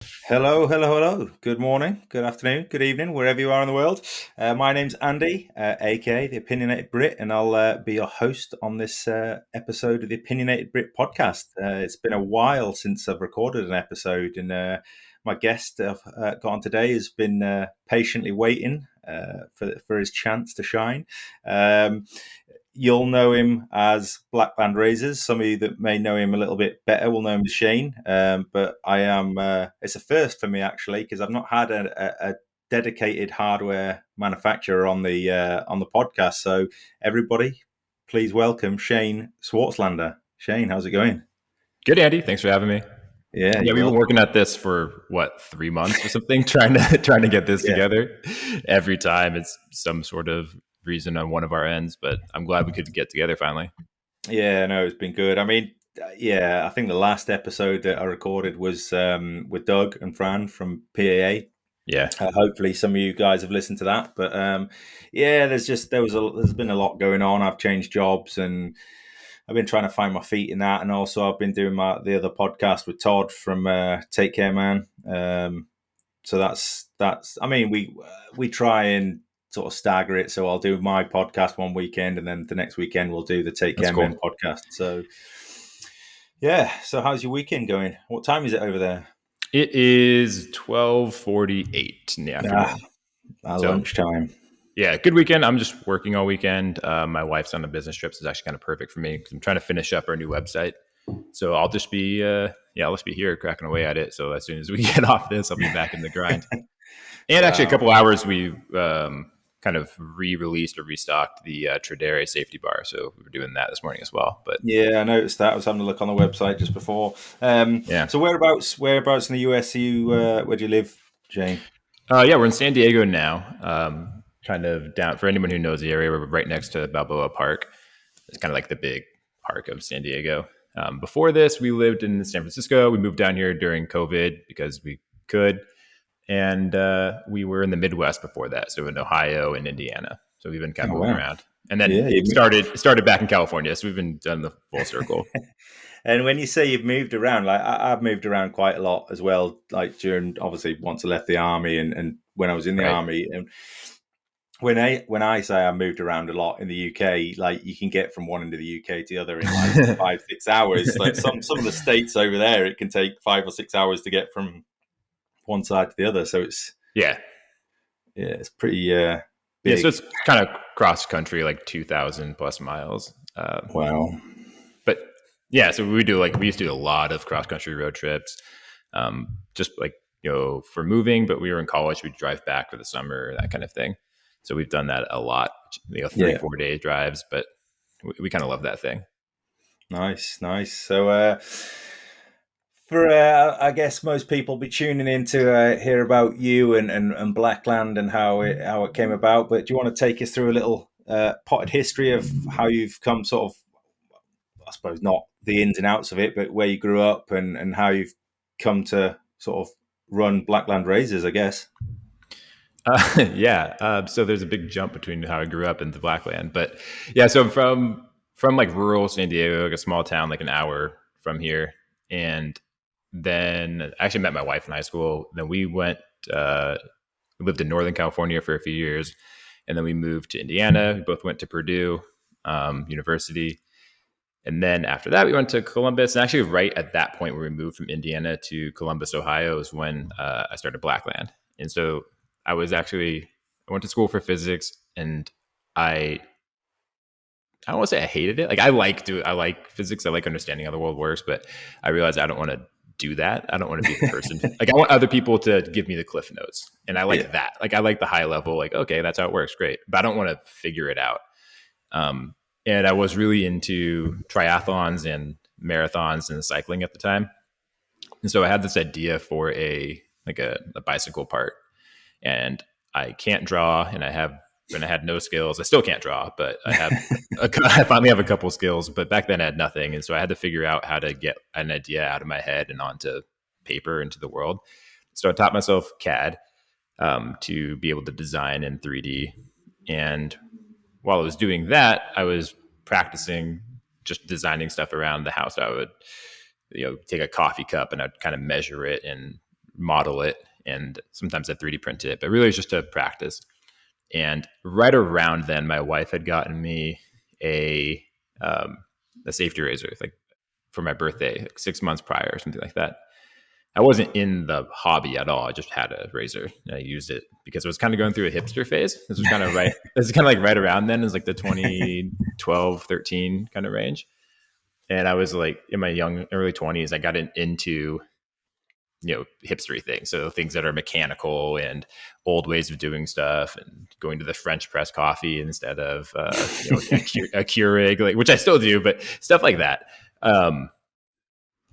Hello, hello, hello. Good morning, good afternoon, good evening, wherever you are in the world. My name's Andy, aka the Opinionated Brit, and I'll be your host on this episode of the Opinionated Brit podcast. It's been a while since I've recorded an episode, and my guest I've got on today has been patiently waiting for his chance to shine. You'll know him as Blackland Razors. Some of you that may know him a little bit better will know him as Shane. But I am, it's a first for me actually, because I've not had a dedicated hardware manufacturer on the podcast. So everybody, please welcome Shane Swatzlander. Shane, how's it going? Good, Andy. Thanks for having me. Yeah, We've been working at this for 3 months or something, trying to get this together. Every time it's some sort of reason on one of our ends, but I'm glad we could get together finally. Yeah, no, it's been good. I mean, yeah, I think the last episode that I recorded was with Doug and Fran from PAA. Yeah. Hopefully some of you guys have listened to that, but yeah, there's been a lot going on. I've changed jobs and I've been trying to find my feet in that, and also I've been doing the other podcast with Todd from Take Care Man. So that's. I mean, we try and sort of stagger it. So I'll do my podcast one weekend, and then the next weekend we'll do the Take Care Man podcast. So yeah. So how's your weekend going? What time is it over there? It is 12:48 in the afternoon. Lunchtime. Yeah, good weekend. I'm just working all weekend. My wife's on a business trip, so it's actually kind of perfect for me because I'm trying to finish up our new website. So I'll just be, I'll just be here cracking away at it. So as soon as we get off this, I'll be back in the grind. And actually, a couple hours we kind of re-released or restocked the Tradere safety bar. So we were doing that this morning as well. But yeah, I noticed that. I was having a look on the website just before. So whereabouts in the US are you? Where do you live, Jane? We're in San Diego now. Kind of down for anyone who knows the area. We're right next to Balboa Park. It's kind of like the big park of San Diego. Before this, we lived in San Francisco. We moved down here during COVID because we could. And we were in the Midwest before that, so in Ohio and Indiana. So we've been kind of moving around, and then started back in California. So we've been done the full circle. And when you say you've moved around, like I've moved around quite a lot as well. Like during, obviously, once I left the army, and when I was in the army, and when I say I moved around a lot in the UK, like you can get from one end of the UK to the other in like 5-6 hours. Like some of the states over there, it can take 5 or 6 hours to get from one side to the other. So it's it's pretty big. So it's kind of cross country, like 2,000 plus miles. Wow. But yeah, so we used to do a lot of cross country road trips, just like, for moving, but we were in college, we'd drive back for the summer, that kind of thing. So we've done that a lot, 3-4 day drives, but we kind of love that thing. Nice. So for I guess most people be tuning in to hear about you and Blackland and how it came about. But do you want to take us through a little potted history of how you've come, sort of, I suppose not the ins and outs of it, but where you grew up and how you've come to sort of run Blackland Razors, I guess. So there's a big jump between how I grew up and the Blackland, but yeah, so from like rural San Diego, like a small town, like an hour from here, and then I actually met my wife in high school. Then we lived in Northern California for a few years, and then we moved to Indiana. We both went to Purdue University, and then after that, we went to Columbus. And actually, right at that point where we moved from Indiana to Columbus, Ohio, is when I started Blackland. And so I went to school for physics, and I don't want to say I hated it. Like I like physics. I like understanding how the world works, but I realized I don't want to do that. I don't want to be the person. Like I want other people to give me the cliff notes, and I like that. Like I like the high level. Like, okay, that's how it works. Great, but I don't want to figure it out. And I was really into triathlons and marathons and cycling at the time, and so I had this idea for a bicycle part. And I can't draw, and I had no skills. I still can't draw, but I finally have a couple skills. But back then I had nothing, and so I had to figure out how to get an idea out of my head and onto paper into the world. So I taught myself CAD to be able to design in 3D. And while I was doing that, I was practicing just designing stuff around the house. I would, take a coffee cup and I'd kind of measure it and model it, and sometimes I 3D print it, but really it's just to practice. And right around then, my wife had gotten me a safety razor, like for my birthday, like 6 months prior or something like that. I wasn't in the hobby at all. I just had a razor and I used it because it was kind of going through a hipster phase. This was kind of right. This is kind of like right around then. It was like the 2012, 13 kind of range. And I was like in my early 20s, I got into, hipstery things. So things that are mechanical and old ways of doing stuff, and going to the French press coffee instead of, a Keurig, like, which I still do, but stuff like that.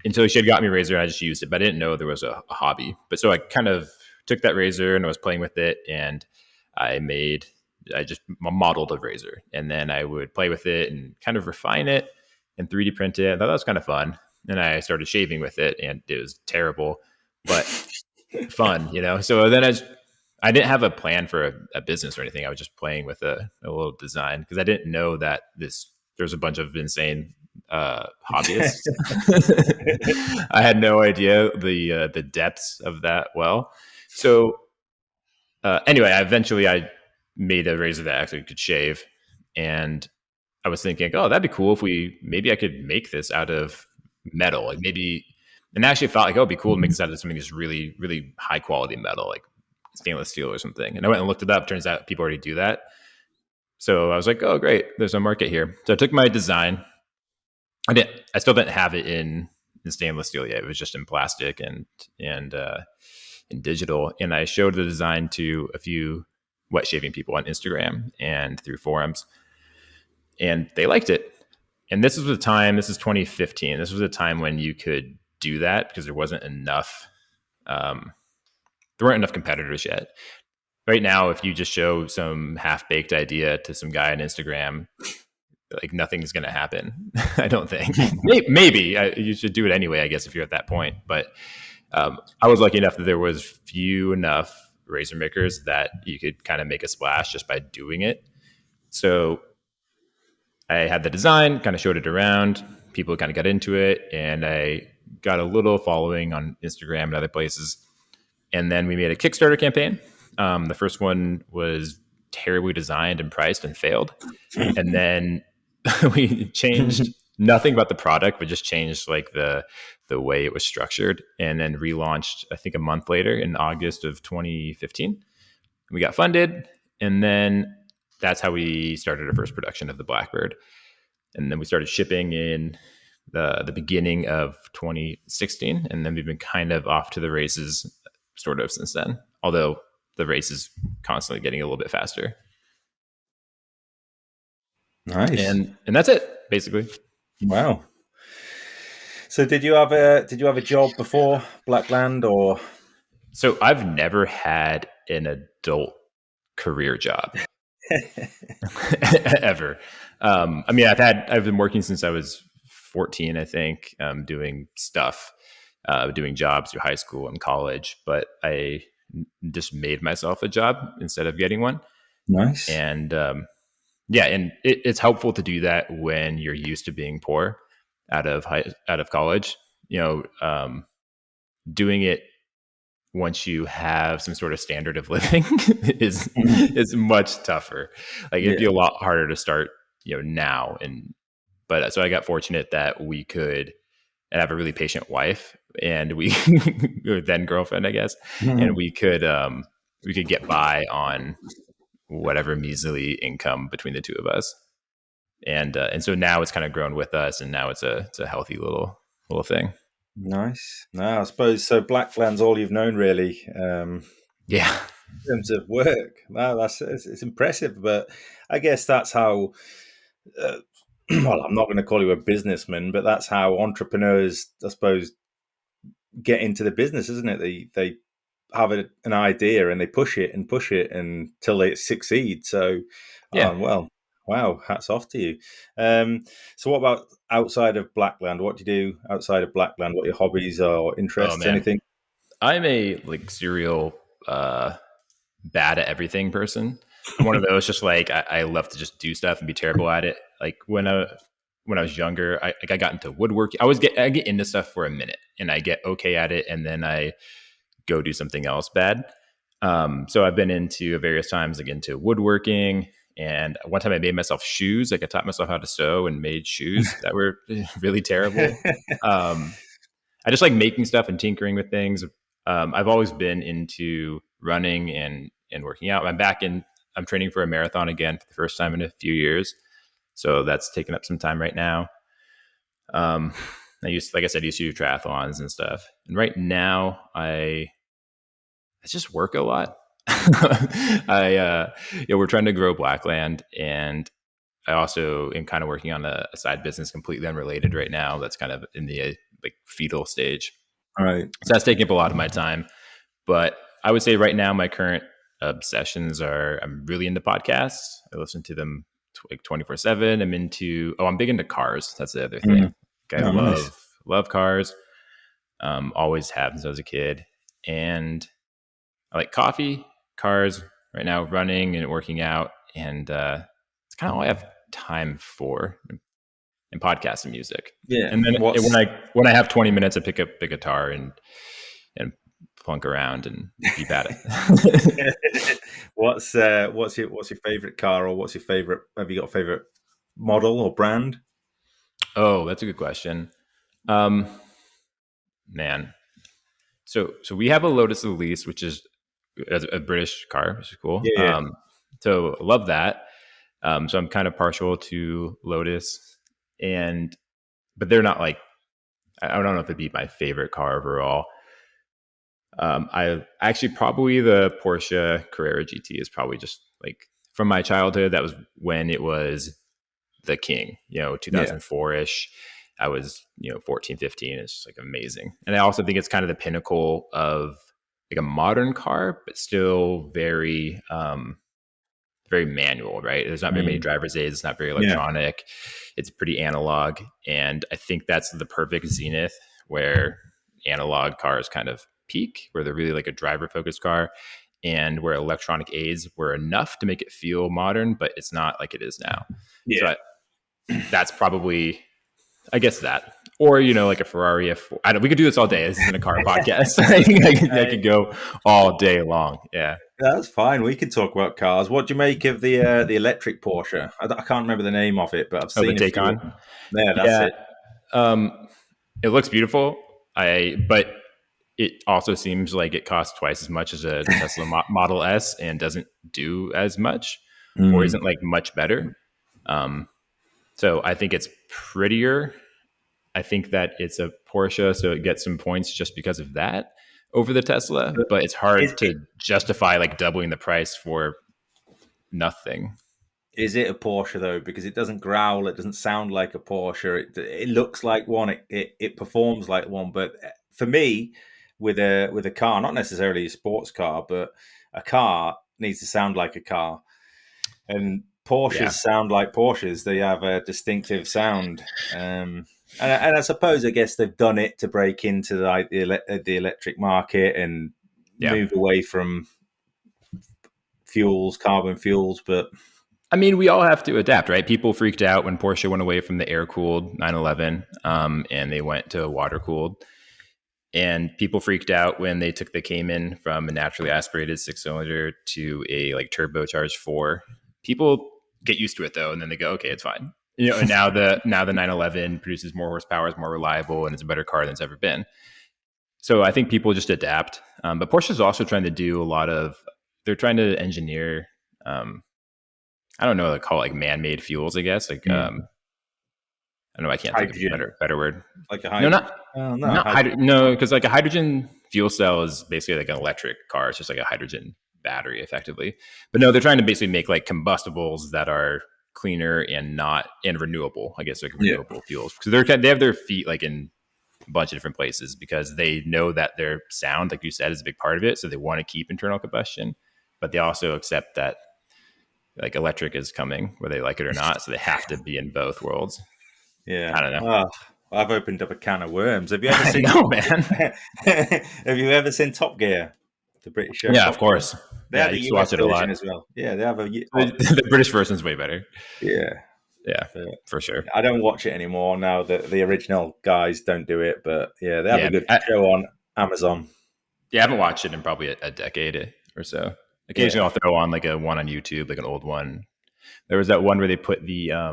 Until she had got me a razor, and I just used it, but I didn't know there was a hobby. But so I kind of took that razor and I was playing with it, and I just modeled a razor, and then I would play with it and kind of refine it and 3D print it. I thought that was kind of fun. And I started shaving with it, and it was terrible, but fun, So then I didn't have a plan for a business or anything. I was just playing with a little design because I didn't know that there's a bunch of insane hobbyists. I had no idea the depths of that. So anyway, I made a razor that actually could shave, and I was thinking, oh, that'd be cool if maybe I could make this out of metal, like maybe. And I actually thought like, oh, it'd be cool to make this out of something that's really, really high quality metal, like stainless steel or something. And I went and looked it up. Turns out people already do that. So I was like, oh, great, there's a market here. So I took my design. I still didn't have it in stainless steel yet. It was just in plastic and in digital. And I showed the design to a few wet shaving people on Instagram and through forums, and they liked it. And this is 2015. This was a time when you could do that because there wasn't enough. There weren't enough competitors yet. Right now, if you just show some half-baked idea to some guy on Instagram, like nothing's going to happen. I don't think. Maybe you should do it anyway, I guess, if you're at that point. But I was lucky enough that there was few enough razor makers that you could kind of make a splash just by doing it. So I had the design, kind of showed it around. People kind of got into it, and I got a little following on Instagram and other places. And then we made a Kickstarter campaign. The first one was terribly designed and priced and failed. And then we changed nothing about the product, but just changed like the way it was structured, and then relaunched, I think, a month later in August of 2015. We got funded, and then that's how we started our first production of the Blackbird. And then we started shipping in the beginning of 2016, and then we've been kind of off to the races sort of since then, although the race is constantly getting a little bit faster. Nice. And that's it, basically. Wow. So did you have a job before Blackland, or? So I've never had an adult career job ever. I mean, I've been working since I was 14, I think, doing stuff, doing jobs through high school and college, but I just made myself a job instead of getting one. Nice. And and it's helpful to do that when you're used to being poor out of college. Doing it once you have some sort of standard of living is much tougher. Like it'd be a lot harder to start, now. But so I got fortunate that we could, and I have a really patient wife, and we then girlfriend, I guess, and we could get by on whatever measly income between the two of us. And so now it's kind of grown with us, and now it's a healthy little thing. Nice. No, I suppose so. Blackland's all you've known, really. Yeah. In terms of work, wow, it's impressive. But I guess that's how. Well, I'm not going to call you a businessman, but that's how entrepreneurs, I suppose, get into the business, isn't it? They have an idea and they push it until they succeed. So, yeah. Well, wow, hats off to you. So what about outside of Blackland? What do you do outside of Blackland? What are your hobbies or interests? Anything? I'm a serial bad at everything person. I'm one of those, just like I love to just do stuff and be terrible at it. Like when I was younger, I got into woodworking. I get into stuff for a minute and I get okay at it, and then I go do something else bad. So I've been into various times, like into woodworking. And one time I made myself shoes. Like I taught myself how to sew and made shoes that were really terrible. I just like making stuff and tinkering with things. I've always been into running and working out. I'm training for a marathon again for the first time in a few years. So that's taken up some time right now. Like I said, used to do triathlons and stuff. And right now I just work a lot. We're trying to grow Blackland, and I also am kind of working on a side business completely unrelated right now. That's kind of in the like fetal stage. All right. So that's taking up a lot of my time. But I would say right now my current obsessions are I'm really into podcasts. I listen to them like 24/7. I'm big into cars. That's the other thing. I love cars. Always have since I was a kid. And I like coffee, cars, right now running and working out. And it's kind of all I have time for, and podcasts and music. Yeah. And then when I have 20 minutes, I pick up the guitar and plunk around and be bad at it. What's your favorite car, or have you got a favorite model or brand? Oh, that's a good question. Man. So we have a Lotus Elise, which is a British car, which is cool. Yeah. So love that. So I'm kind of partial to Lotus, but they're not like, I don't know if it'd be my favorite car overall. I actually probably the Porsche Carrera GT is probably just like from my childhood. That was when it was the king, 2004-ish. I was, 14, 15. It's just like amazing. And I also think it's kind of the pinnacle of like a modern car, but still very, very manual, right? There's not very many driver's aids. It's not very electronic. It's pretty analog. And I think that's the perfect zenith where analog cars kind of peak, where they're really like a driver focused car, and where electronic aids were enough to make it feel modern, but it's not like it is now. Yeah. So that's probably, I guess that, or, like a Ferrari. We could do this all day. This isn't a car podcast. I could go all day long. Yeah. That's fine. We can talk about cars. What do you make of the electric Porsche? I can't remember the name of it, but I've seen the Taycan. Yeah, that's it. It looks beautiful. But it also seems like it costs twice as much as a Tesla Model S and doesn't do as much, or isn't like much better. So I think it's prettier. I think that it's a Porsche, so it gets some points just because of that over the Tesla. But it's hard to justify like doubling the price for nothing. Is it a Porsche though? Because it doesn't growl. It doesn't sound like a Porsche. It looks like one. It performs like one. But for me, with a car, not necessarily a sports car, but a car needs to sound like a car. And Porsches sound like Porsches. They have a distinctive sound. And I suppose, I guess they've done it to break into the electric market and move away from carbon fuels. But I mean, we all have to adapt, right? People freaked out when Porsche went away from the air-cooled 911 and they went to water-cooled. And people freaked out when they took the Cayman from a naturally aspirated 6-cylinder to a like turbocharged 4. People get used to it though, and then they go, okay, it's fine. And now the 911 produces more horsepower, is more reliable, and it's a better car than it's ever been. So I think people just adapt. But Porsche is also trying to do they're trying to engineer, I don't know, they call it like man-made fuels, I guess. Like, I don't know, I can't think of a better word. Like a hydrogen? No, because like a hydrogen fuel cell is basically like an electric car. It's just like a hydrogen battery, effectively. But no, they're trying to basically make like combustibles that are cleaner and renewable. I guess like renewable fuels, because they have their feet like in a bunch of different places, because they know that their sound, like you said, is a big part of it. So they want to keep internal combustion, but they also accept that like electric is coming, whether they like it or not. So they have to be in both worlds. Yeah, I don't know. I've opened up a can of worms. Have you ever seen? No, man. Have you ever seen Top Gear? The British show. Yeah, of course. They have the US version a lot as well. Yeah, they have the British version's way better. Yeah, for sure. I don't watch it anymore now that the original guys don't do it. But yeah, they have a good show on Amazon. Yeah, I haven't watched it in probably a decade or so. Occasionally, I'll throw on like a one on YouTube, like an old one. There was that one where they put the I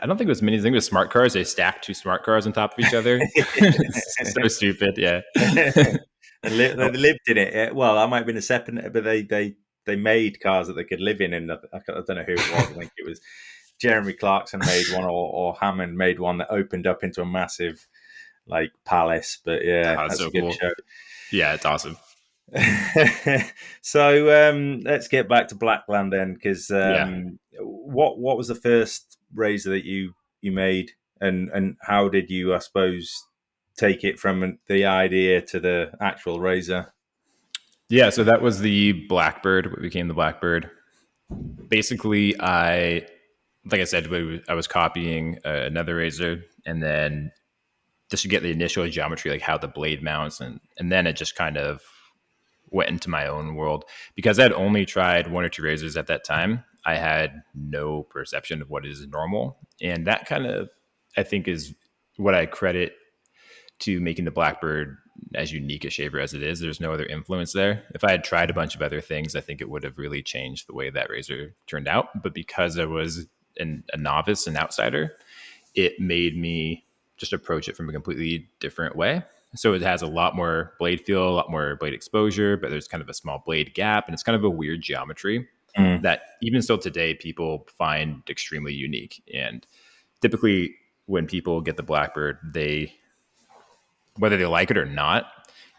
don't think it was minis. I think it was smart cars. They stacked two smart cars on top of each other. So stupid. Yeah. They lived in it. Well, that might have been a separate, but they made cars that they could live in. And I don't know who it was. I think it was Jeremy Clarkson made one, or Hammond made one that opened up into a massive like palace. But yeah, That's so a good cool. show. Yeah, it's awesome. So let's get back to Blackland then, because what was the first Razor that you made, and how did you, I suppose, take it from the idea to the actual Razor? Yeah, so that was the Blackbird, what became the Blackbird. Basically, like I said, I was copying another Razor, and then just to get the initial geometry, like how the blade mounts, and then it just kind of went into my own world. Because I'd only tried one or two Razors at that time, I had no perception of what is normal. And that kind of, I think, is what I credit to making the Blackbird as unique a shaver as it is. There's no other influence there. If I had tried a bunch of other things, I think it would have really changed the way that Razor turned out. But because I was a novice, an outsider, it made me just approach it from a completely different way. So it has a lot more blade feel, a lot more blade exposure, but there's kind of a small blade gap, and it's kind of a weird geometry that even still today people find extremely unique. And typically when people get the Blackbird, whether they like it or not,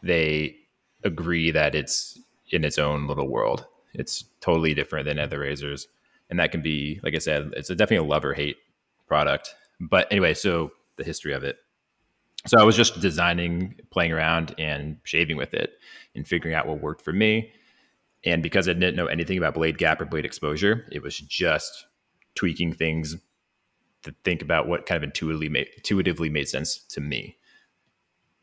they agree that it's in its own little world. It's totally different than other Razors. And that can be, like I said, it's definitely a love or hate product. But anyway, so the history of it. So I was just designing, playing around, and shaving with it and figuring out what worked for me. And because I didn't know anything about blade gap or blade exposure, it was just tweaking things to think about what kind of intuitively made sense to me.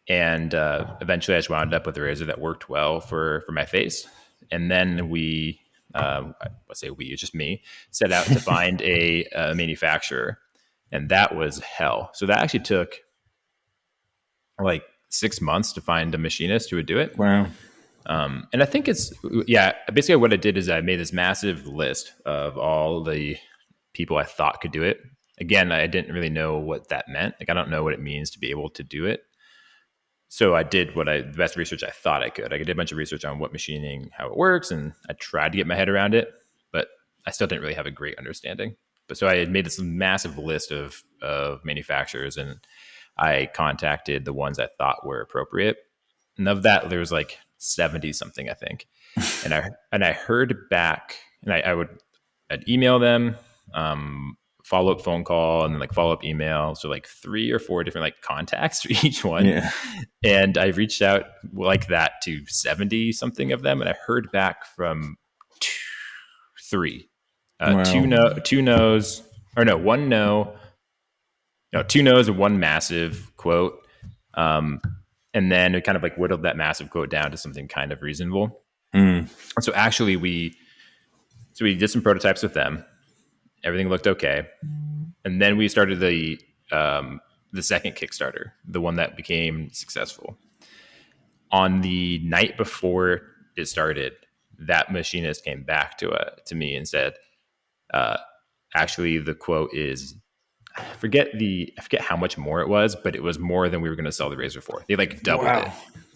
And eventually I just wound up with a razor that worked well for my face. And then it's just me, set out to find a manufacturer. And that was hell. So that actually took like 6 months to find a machinist who would do it. Wow. And I think basically what I did is I made this massive list of all the people I thought could do it. Again, I didn't really know what that meant. Like, I don't know what it means to be able to do it. So I did the best research I thought I could. I did a bunch of research on what machining, how it works, and I tried to get my head around it, but I still didn't really have a great understanding. But so I had made this massive list of manufacturers, and I contacted the ones I thought were appropriate. And of that, there was like 70 something, I think. And I heard back, and I'd email them, follow-up phone call, and then like follow-up email. So like 3 or 4 different like contacts for each one. Yeah. And I reached out like that to 70 something of them, and I heard back from 3. Wow. 2 no's, or no, 1 no. No, 2 no's and 1 massive quote. And then it kind of like whittled that massive quote down to something kind of reasonable. And so actually we did some prototypes with them. Everything looked okay. And then we started the second Kickstarter, the one that became successful. On the night before it started, that machinist came back to me and said, actually the quote is, I forget how much more it was, but it was more than we were going to sell the Razor for. They like doubled it.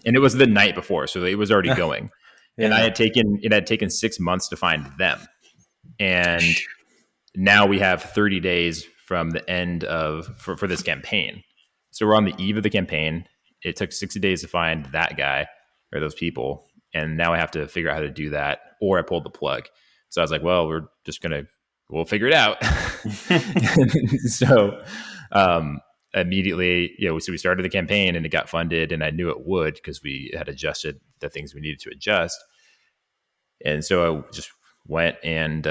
And it was the night before, so it was already going. Yeah. And it had taken 6 months to find them. And now we have 30 days from the end for this campaign. So we're on the eve of the campaign. It took 60 days to find that guy or those people. And now I have to figure out how to do that, or I pulled the plug. So I was like, well, we'll figure it out. So immediately, so we started the campaign and it got funded, and I knew it would because we had adjusted the things we needed to adjust. And so I just went and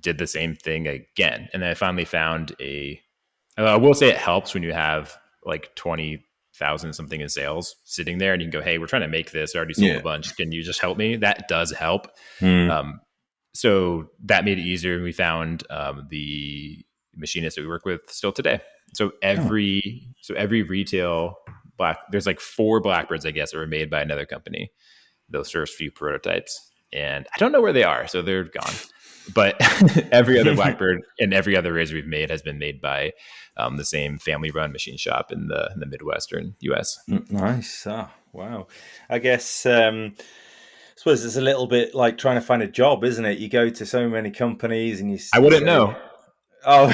did the same thing again. And then I finally found I will say it helps when you have like 20,000 something in sales sitting there and you can go, hey, we're trying to make this. I already sold a bunch. Can you just help me? That does help. So that made it easier. And we found the machinist that we work with still today. So every retail there's like 4 Blackbirds, I guess, that were made by another company. Those first few prototypes, and I don't know where they are, so they're gone. But every other Blackbird and every other Razor we've made has been made by the same family-run machine shop in the Midwestern U.S. Nice. Oh, wow. I guess I suppose it's a little bit like trying to find a job, isn't it? You go to so many companies and I wouldn't know. Oh,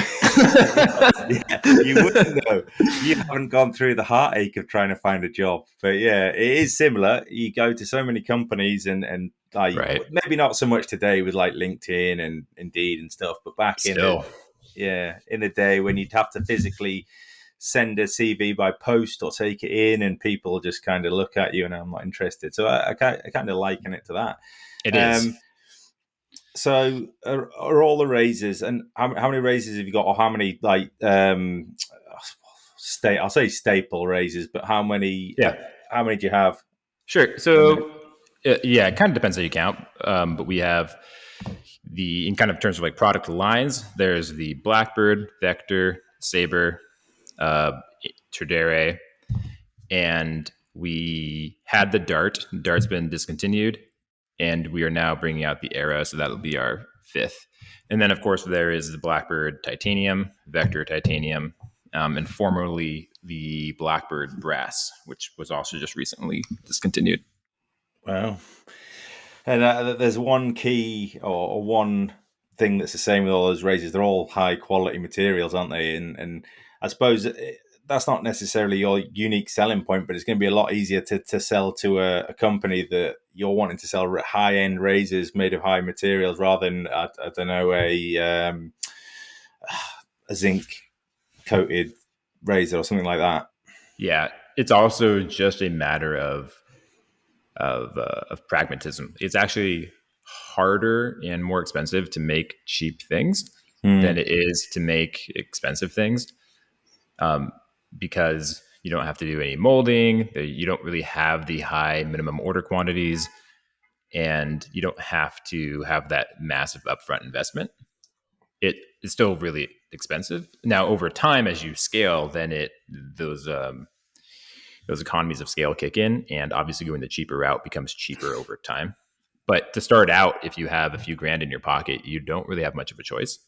yeah, you wouldn't know. You haven't gone through the heartache of trying to find a job. But yeah, it is similar. You go to so many companies and like Right. maybe not so much today with like LinkedIn and Indeed and stuff, but back in the day when you'd have to physically send a CV by post or take it in, and people just kind of look at you and I'm not interested. So I kind of liken it to that. It is. So are all the Razors, and how many Razors have you got, or how many like I'll say staple Razors, but how many? How many do you have? Sure. So yeah, it kind of depends how you count. But we have in kind of terms of like product lines. There's the Blackbird, Vector, Saber, Tradere, and we had the Dart. Dart's been discontinued, and we are now bringing out the Era, so that'll be our 5th. And then, of course, there is the Blackbird Titanium, Vector Titanium, and formerly the Blackbird Brass, which was also just recently discontinued. Wow. And there's one key or one thing that's the same with all those Razors. They're all high quality materials, aren't they? And I suppose that's not necessarily your unique selling point, but it's going to be a lot easier to sell to a company that you're wanting to sell high end razors made of high materials rather than I don't know a zinc coated razor or something like that. Yeah, it's also just a matter of pragmatism. It's actually harder and more expensive to make cheap things than it is to make expensive things. Because you don't have to do any molding, you don't really have the high minimum order quantities, and you don't have to have that massive upfront investment. It is still really expensive. Now, over time, as you scale, then those economies of scale kick in, and obviously going the cheaper route becomes cheaper over time. But to start out, if you have a few grand in your pocket, you don't really have much of a choice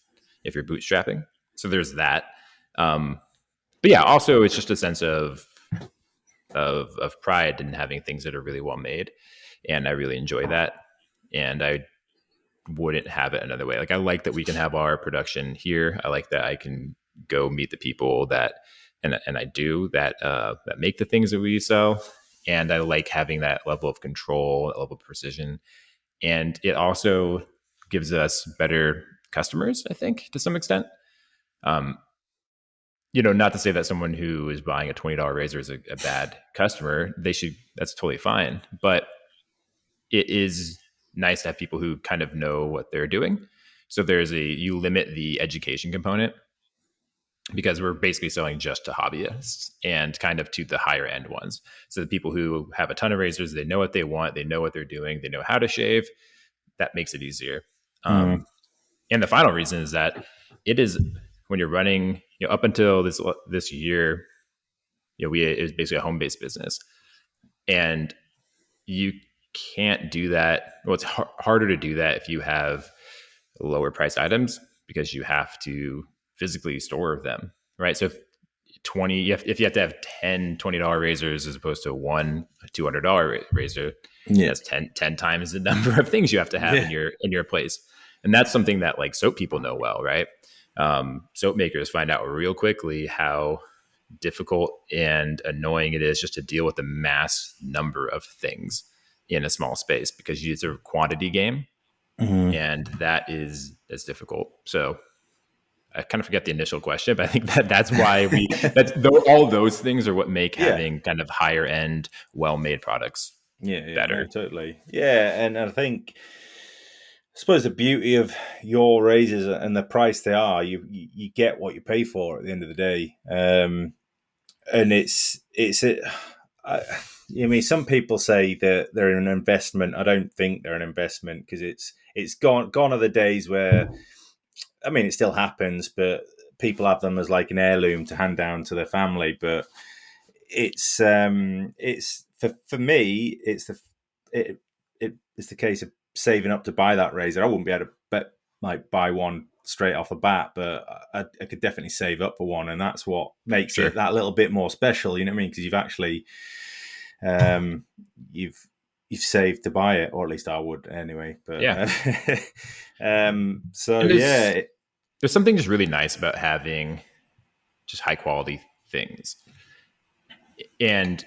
if you're bootstrapping. So there's that. But yeah, also it's just a sense of pride in having things that are really well made, and I really enjoy that. And I wouldn't have it another way. Like I like that we can have our production here. I like that I can go meet the people that and I do that make the things that we sell. And I like having that level of control, that level of precision, and it also gives us better customers, I think, to some extent. Not to say that someone who is buying a $20 razor is a bad customer. That's totally fine. But it is nice to have people who kind of know what they're doing. So you limit the education component because we're basically selling just to hobbyists and kind of to the higher end ones. So the people who have a ton of razors, they know what they want, they know what they're doing, they know how to shave. That makes it easier. And the final reason is that it is when you're running, up until this year, it was basically a home-based business, and you can't do that. Well, it's harder to do that if you have lower priced items because you have to physically store them, right? So if you have to have 10 $20 razors as opposed to one $200 razor, that's 10 times the number of things you have to have in your place. And that's something that like soap people know well, right? Soap makers find out real quickly how difficult and annoying it is just to deal with the mass number of things in a small space because it's a quantity game, and that's difficult. So I kind of forget the initial question, but I think that's why all those things are what make having kind of higher end, well-made products better. No, totally. Yeah, and I think, I suppose the beauty of your razors and the price they are, you get what you pay for at the end of the day. And I mean, some people say that they're an investment. I don't think they're an investment because it's gone are the days where, I mean, it still happens, but people have them as like an heirloom to hand down to their family. But it's for me, it's the case of saving up to buy that Razer. I wouldn't be able to buy one straight off the bat, but I could definitely save up for one, and that's what makes it that little bit more special. You know what I mean? Because you've actually you've saved to buy it, or at least I would anyway. But there's something just really nice about having just high quality things. And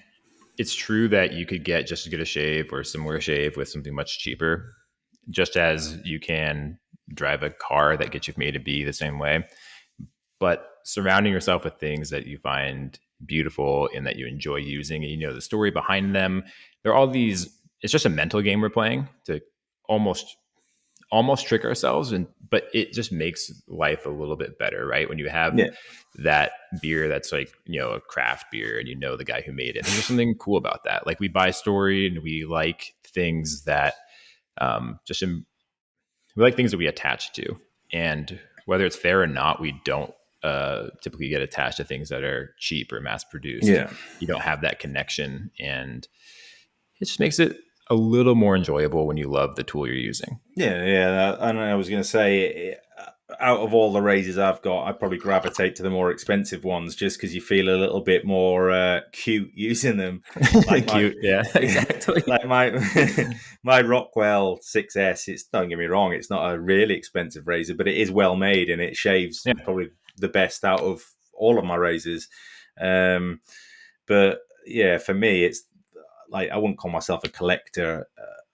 it's true that you could get just as good a shave or similar shave with something much cheaper, just as you can drive a car that gets you from A to B the same way. But surrounding yourself with things that you find beautiful and that you enjoy using, and you know the story behind them, there are all these. It's just a mental game we're playing to almost trick ourselves, but it just makes life a little bit better, right? When you have that beer that's like, you know, a craft beer, and you know the guy who made it. There's something cool about that. Like, we buy story, and we like things that we like things that we attach to, and whether it's fair or not, we don't typically get attached to things that are cheap or mass produced. You don't have that connection, and it just makes it a little more enjoyable when you love the tool you're using. Yeah. And I was going to say, out of all the Razors I've got, I'd probably gravitate to the more expensive ones, just because you feel a little bit more cute using them. Like cute, yeah, exactly. Like my Rockwell 6S. Don't get me wrong, it's not a really expensive razor, but it is well made, and it shaves probably the best out of all of my razors. But yeah, for me, it's like, I wouldn't call myself a collector.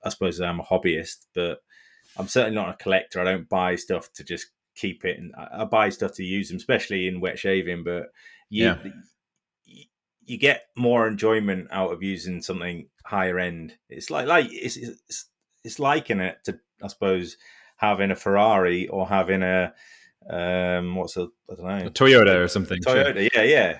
I suppose I'm a hobbyist, but I'm certainly not a collector. I don't buy stuff to just keep it, and I buy stuff to use them, especially in wet shaving. But you get more enjoyment out of using something higher end. It's it's liking it to, I suppose, having a Ferrari or having a I don't know, a Toyota or something. Toyota, sure. yeah.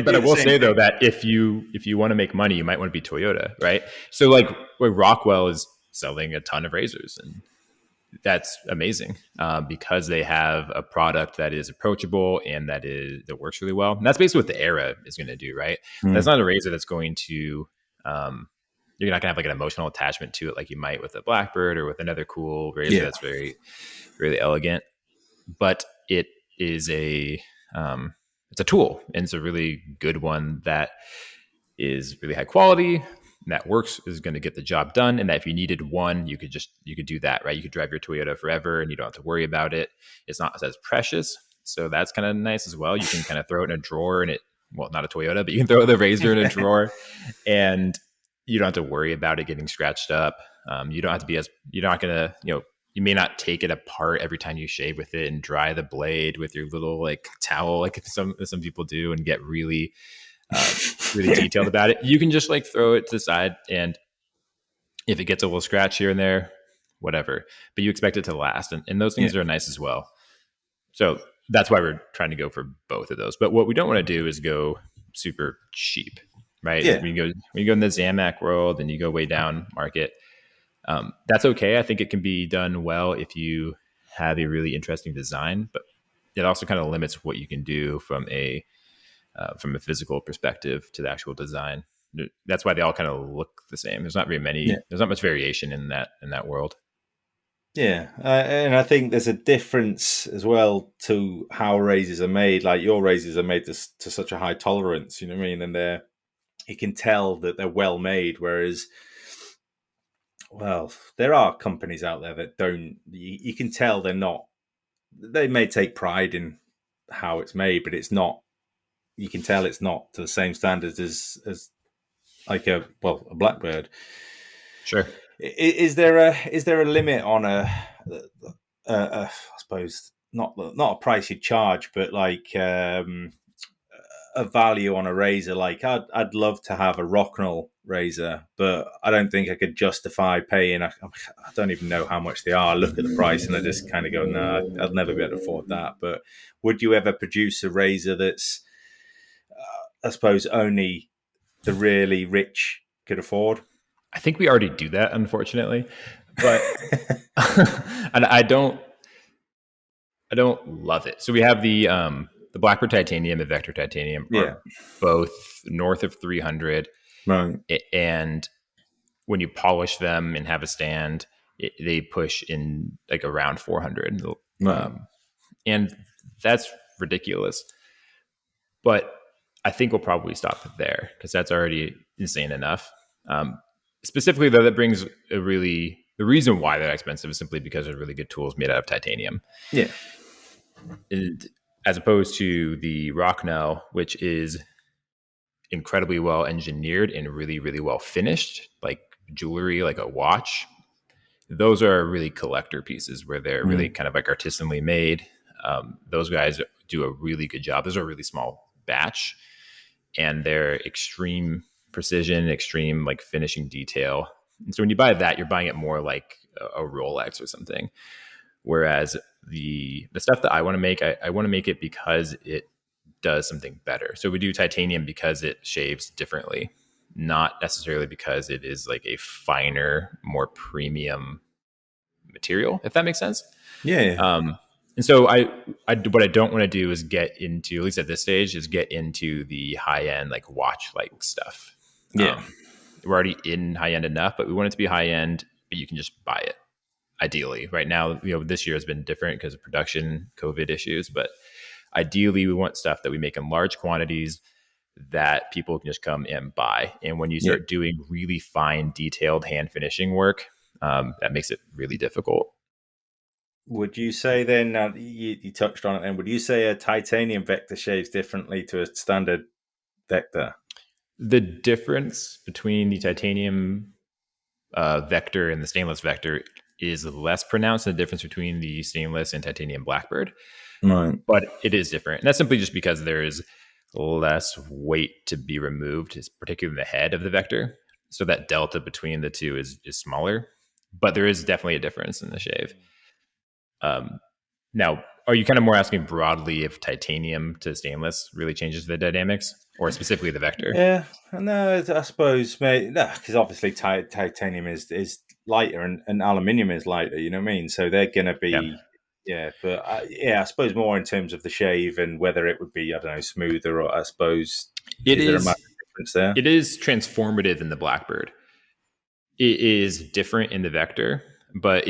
But I will say though that if you want to make money, you might want to be Toyota, right? So like Rockwell is selling a ton of razors, and that's amazing because they have a product that is approachable and that works really well. And that's basically what the Era is going to do, right? That's not a razor that's going to you're not going to have like an emotional attachment to it like you might with a Blackbird or with another cool razor that's very, really elegant. But it is it's a tool, and it's a really good one that is really high quality, and that works, is going to get the job done. And that if you needed one, you could do that, right? You could drive your Toyota forever and you don't have to worry about it. It's not as precious. So that's kind of nice as well. You can kind of throw it in a drawer, and not a Toyota, but you can throw the Razor in a drawer and you don't have to worry about it getting scratched up. You don't have to you're not going to, you may not take it apart every time you shave with it and dry the blade with your little like towel, like some people do, and get really, really detailed about it. You can just like throw it to the side, and if it gets a little scratch here and there, whatever, but you expect it to last. And those things are nice as well. So that's why we're trying to go for both of those. But what we don't want to do is go super cheap, right? Yeah. When you go in the Zamac world and you go way down market, that's okay. I think it can be done well if you have a really interesting design, but it also kind of limits what you can do from a physical perspective to the actual design. That's why they all kind of look the same. There's not very many. There's not much variation in that world. Yeah, and I think there's a difference as well to how razors are made. Like, your razors are made to such a high tolerance, you know what I mean? And you can tell that they're well made, whereas, well, there are companies out there that don't. You can tell they're not. They may take pride in how it's made, but it's not. You can tell it's not to the same standards as like a Blackbird. Sure. Is there a limit on I suppose not a price you charge, but like a value on a razor? Like, I'd love to have a Rocknell razor, but I don't think I could justify paying. I don't even know how much they are. I look at the price and I just kind of go, no, I'd never be able to afford that. But would you ever produce a razor that's, I suppose, only the really rich could afford? I think we already do that, unfortunately, but and I don't love it. So we have the the Blackbird Titanium and Vector Titanium are both north of 300. Right. And when you polish them and have a stand, they push in like around 400. Right. And that's ridiculous. But I think we'll probably stop there because that's already insane enough. Specifically, though, that brings the reason why they're expensive is simply because they're really good tools made out of titanium. Yeah. And as opposed to the Rocknell, which is incredibly well engineered and really, really well finished, like jewelry, like a watch. Those are really collector pieces where they're really kind of like artisanally made. Those guys do a really good job. Those are a really small batch, and they're extreme precision, extreme like finishing detail. And so when you buy that, you're buying it more like a Rolex or something. Whereas the stuff that I want to make, I want to make it because it does something better. So we do titanium because it shaves differently, not necessarily because it is like a finer, more premium material, if that makes sense. Yeah. And so I what I don't want to do is get into, at least at this stage, is get into the high end, like watch like stuff. Yeah. We're already in high end enough, but we want it to be high end, but you can just buy it. Ideally, right now, this year has been different because of production, COVID issues, but ideally we want stuff that we make in large quantities that people can just come and buy. And when you start doing really fine, detailed hand finishing work, that makes it really difficult. Would you say then, you touched on it then, would you say a titanium Vector shaves differently to a standard Vector? The difference between the titanium Vector and the stainless Vector is less pronounced than the difference between the stainless and titanium Blackbird. Right. But it is different. And that's simply just because there is less weight to be removed, particularly in the head of the Vector. So that delta between the two is smaller. But there is definitely a difference in the shave. Now, are you kind of more asking broadly if titanium to stainless really changes the dynamics, or specifically the Vector? Yeah, no, I suppose, mate. No, because obviously titanium is lighter and aluminium is lighter. You know what I mean? So they're going to be, But I suppose more in terms of the shave and whether it would be, I don't know, smoother, or I suppose is there a massive difference there? It is transformative in the Blackbird. It is different in the Vector, but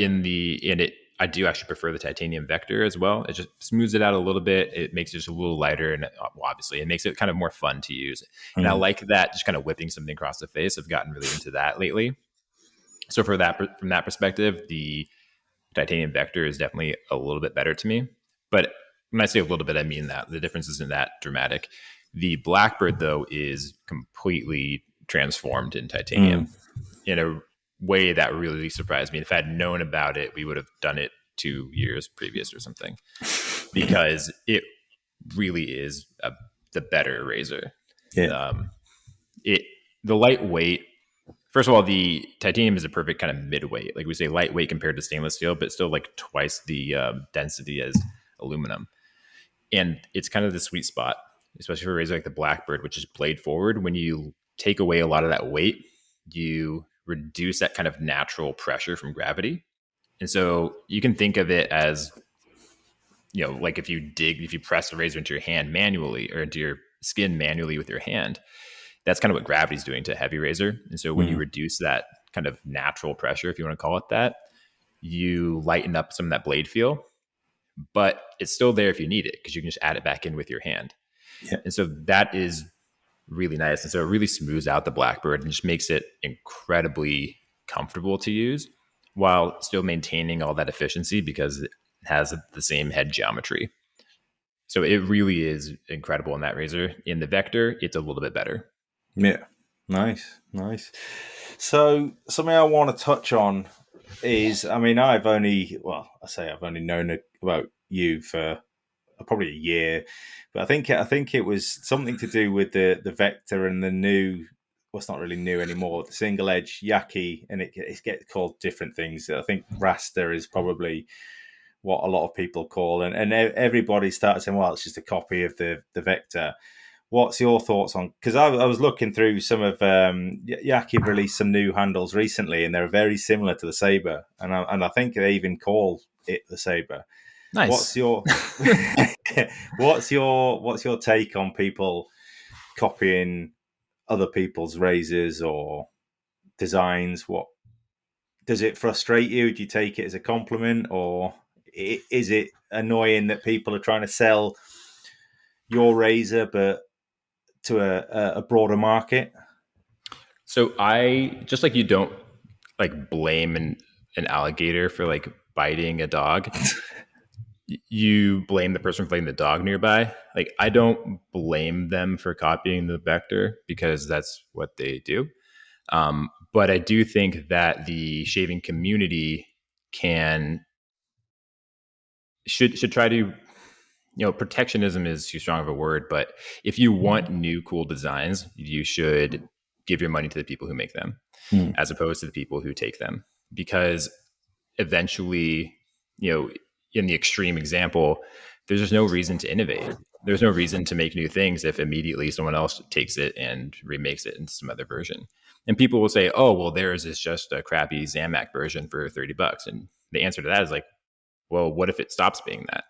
I do actually prefer the titanium Vector as well. It just smooths it out a little bit. It makes it just a little lighter, and obviously it makes it kind of more fun to use. And I like that, just kind of whipping something across the face. I've gotten really into that lately. So from that perspective, the titanium Vector is definitely a little bit better to me. But when I say a little bit, I mean that the difference isn't that dramatic. The Blackbird, though, is completely transformed in titanium in a way that really surprised me. If I had known about it, we would have done it 2 years previous or something, because it really is the better razor. The lightweight. First of all, the titanium is a perfect kind of midweight. Like we say, lightweight compared to stainless steel, but still like twice the density as aluminum. And it's kind of the sweet spot, especially for a razor like the Blackbird, which is blade forward. When you take away a lot of that weight, you reduce that kind of natural pressure from gravity. And so you can think of it as, like if you press the razor into your hand manually or into your skin manually with your hand, that's kind of what gravity's doing to a heavy razor. And so when you reduce that kind of natural pressure, if you want to call it that, you lighten up some of that blade feel, but it's still there if you need it, because you can just add it back in with your hand. Yeah. And so that is really nice. And so it really smooths out the Blackbird and just makes it incredibly comfortable to use while still maintaining all that efficiency, because it has the same head geometry. So it really is incredible in that razor. In the Vector, it's a little bit better. Yeah. Nice. So something I want to touch on is, I've only known about you for probably a year, but I think it was something to do with the Vector and the new, it's not really new anymore, the single edge Yaki, and it gets called different things. I think Raster is probably what a lot of people call, and everybody started saying, well, it's just a copy of the Vector. What's your thoughts on? Because I was looking through some of Yaki released some new handles recently, and they're very similar to the Sabre, and I think they even call it the Sabre. What's Nice. your what's your take on people copying other people's razors or designs? What does it frustrate you? Do you take it as a compliment, or is it annoying that people are trying to sell your razor but to a broader market? So I just like you don't like blame an alligator for like biting a dog. You blame the person for letting the dog nearby. Like I don't blame them for copying the vector because that's what they do. But I do think that the shaving community can should try to, protectionism is too strong of a word, but if you want new cool designs, you should give your money to the people who make them as opposed to the people who take them, because eventually, in the extreme example, there's just no reason to innovate. There's no reason to make new things if immediately someone else takes it and remakes it into some other version. And people will say, oh, well, theirs is just a crappy Zamac version for $30. And the answer to that is like, well, what if it stops being that?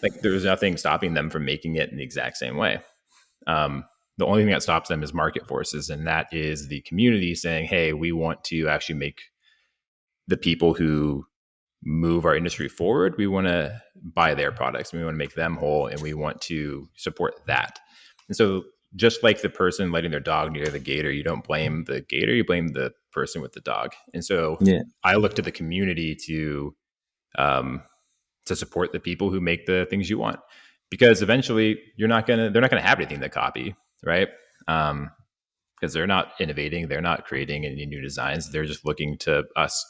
Like there's nothing stopping them from making it in the exact same way. The only thing that stops them is market forces. And that is the community saying, hey, we want to actually make the people who move our industry forward, we want to buy their products. We want to make them whole, and we want to support that. And so just like the person letting their dog near the gator, you don't blame the gator, you blame the person with the dog. And so I look to the community to support the people who make the things you want, because eventually they're not going to have anything to copy, right? Because they're not innovating, they're not creating any new designs. They're just looking to us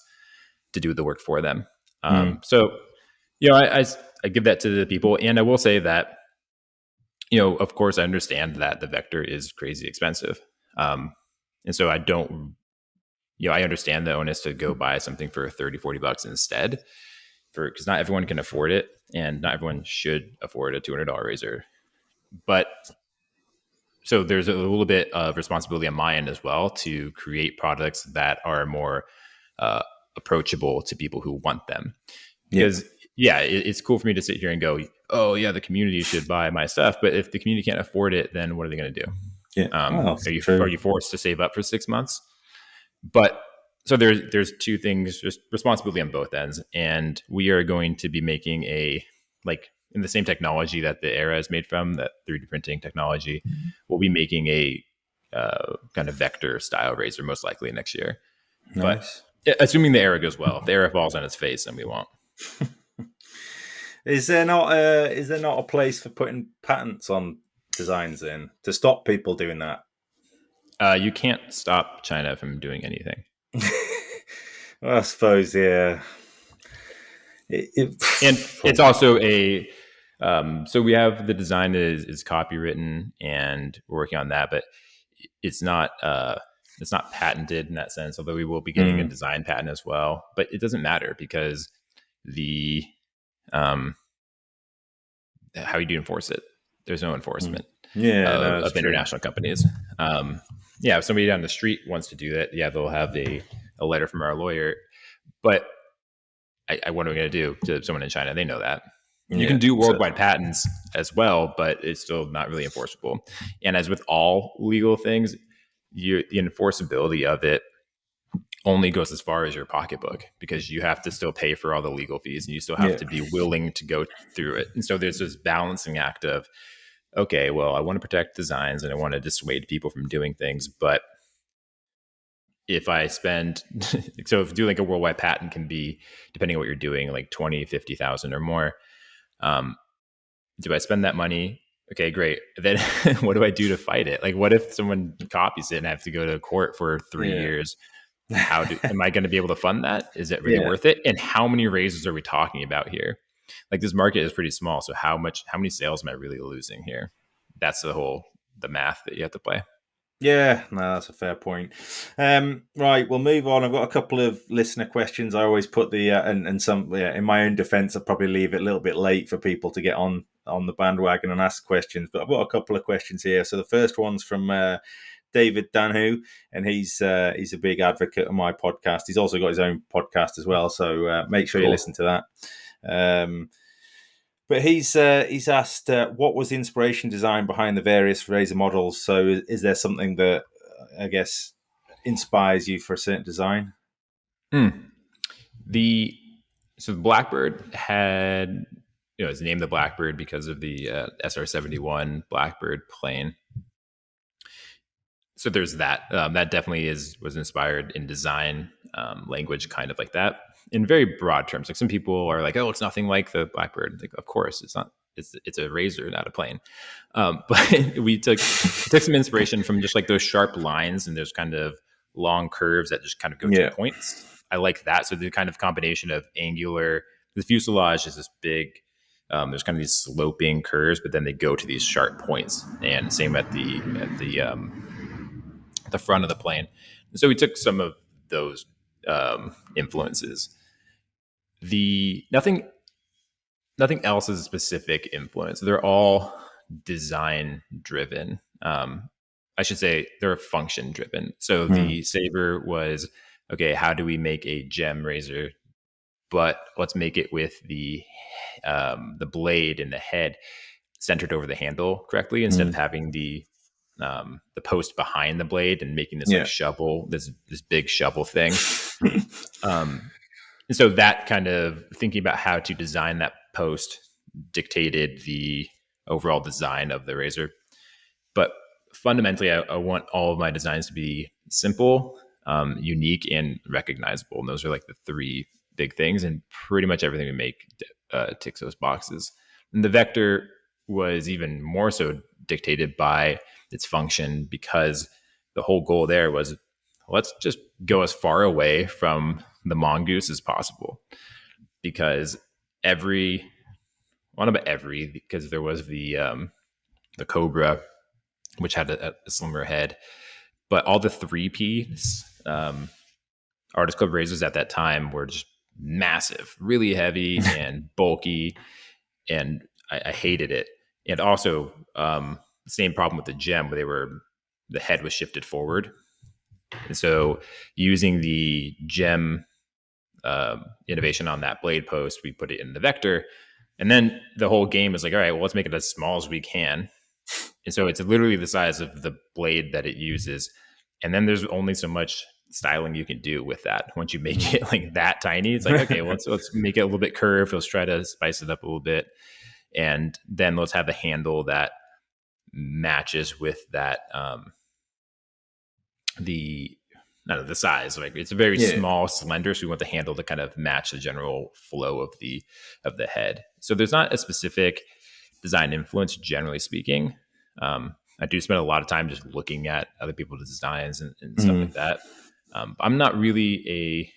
to do the work for them. So, I give that to the people. And I will say that, of course, I understand that the vector is crazy expensive. And so I don't, I understand the onus to go buy something for $30-$40 instead, because not everyone can afford it and not everyone should afford a $200 razor. But so there's a little bit of responsibility on my end as well to create products that are more approachable to people who want them. Because it's cool for me to sit here and go, oh yeah, the community should buy my stuff, but if the community can't afford it, then what are they going to do? Are you forced to save up for 6 months? But so there's two things, just responsibility on both ends, and we are going to be making in the same technology that the Era is made from, that 3D printing technology. We'll be making a kind of vector style razor most likely next year. Nice. But assuming the Era goes well, if the Era falls on its face, then we won't. Is there not a place for putting patents on designs in to stop people doing that? You can't stop China from doing anything. Well, I suppose, yeah. And it's also a so we have the design is copywritten, and we're working on that, but it's not patented in that sense, although we will be getting a design patent as well. But it doesn't matter, because the how you enforce it, there's no enforcement of international companies. If somebody down the street wants to do that, they'll have a letter from our lawyer. But what are we going to do to someone in China? They know that. You can do worldwide patents as well, but it's still not really enforceable. And as with all legal things, the enforceability of it only goes as far as your pocketbook, because you have to still pay for all the legal fees, and you still have to be willing to go through it. And so there's this balancing act of, okay, well, I want to protect designs and I want to dissuade people from doing things, but if I spend, so if doing like a worldwide patent can be, depending on what you're doing, like 20, 50,000 or more. Do I spend that money? Okay, great. Then what do I do to fight it? Like, what if someone copies it and I have to go to court for 3 years? Am I going to be able to fund that? Is it really worth it? And how many razors are we talking about here? Like, this market is pretty small. So how many sales am I really losing here? That's the math that you have to play. Yeah, no, that's a fair point. Right, we'll move on. I've got a couple of listener questions. I always put and some in my own defense, I'll probably leave it a little bit late for people to get on the bandwagon and ask questions. But I've got a couple of questions here. So the first one's from David Danhu, and he's a big advocate of my podcast. He's also got his own podcast as well. So make sure you listen to that. But he's asked what was the inspiration design behind the various Razer models. So is there something that I guess inspires you for a certain design? The Blackbird had, it's named the Blackbird because of the SR-71 Blackbird plane. So there's that. That definitely was inspired in design, language, kind of like that, in very broad terms. Like some people are like, "Oh, it's nothing like the Blackbird." Like, of course, it's not. It's a Razor, not a plane. But we took some inspiration from just like those sharp lines and those kind of long curves that just kind of go to points. I like that. So the kind of combination of angular. The fuselage is this big. There's kind of these sloping curves, but then they go to these sharp points. And same at the front of the plane. And so we took some of those influences. Nothing else is a specific influence. They're all design driven. I should say they're function driven. So the Saber was, okay, how do we make a gem razor? But let's make it with the blade and the head centered over the handle correctly instead of having the post behind the blade and making this like shovel, this big shovel thing. And so that kind of thinking about how to design that post dictated the overall design of the Razor. But fundamentally, I want all of my designs to be simple, unique, and recognizable. And those are like the three big things. And pretty much everything we make ticks those boxes. And the Vector was even more so dictated by its function, because the whole goal there was, let's just go as far away from the mongoose as possible, because because there was the Cobra, which had a slimmer head, but all the 3P Artist Club razors at that time were just massive, really heavy and bulky, and I hated it. And also, same problem with the gem, where the head was shifted forward. And so using the gem innovation on that blade post, we put it in the Vector. And then the whole game is like, all right, well, let's make it as small as we can. And so it's literally the size of the blade that it uses. And then there's only so much styling you can do with that. Once you make it like that tiny, it's like, okay, well, let's make it a little bit curved. Let's try to spice it up a little bit. And then let's have a handle that matches with that, the size. Like it's a very small, slender, so we want the handle to kind of match the general flow of the head. So there's not a specific design influence, generally speaking. I do spend a lot of time just looking at other people's designs and stuff like that. I'm not really a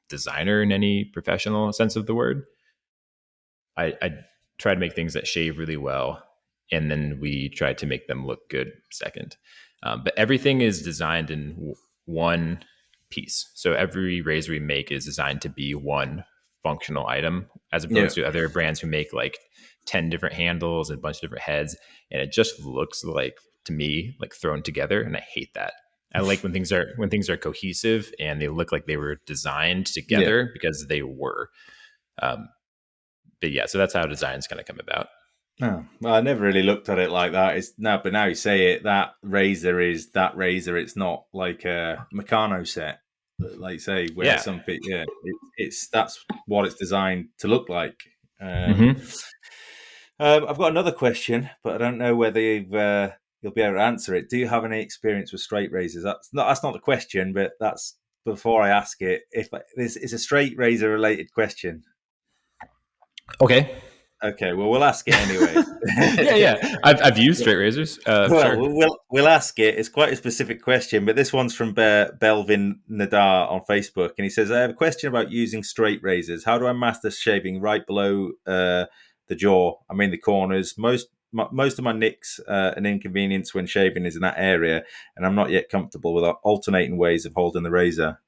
designer in any professional sense of the word. I try to make things that shave really well, and then we try to make them look good second. But everything is designed in one piece. So every razor we make is designed to be one functional item, as opposed to other brands who make like 10 different handles and a bunch of different heads. And it just looks like, to me, like thrown together. And I hate that. I like when things are cohesive and they look like they were designed together because they were. But yeah, so that's how designs kind of come about. Oh, well, I never really looked at it like that. But now you say it, that razor is that razor. It's not like a Meccano set, like say where some people, that's what it's designed to look like. I've got another question, but I don't know whether you'll be able to answer it. Do you have any experience with straight razors? That's not the question, but that's before I ask it. If this is a straight razor related question. Okay, well, we'll ask it anyway. Yeah. I've used straight razors. We'll ask it. It's quite a specific question, but this one's from Belvin Nadar on Facebook, and he says, I have a question about using straight razors. How do I master shaving right below the jaw? I mean, the corners. Most of my nicks and inconvenience when shaving is in that area, and I'm not yet comfortable with alternating ways of holding the razor.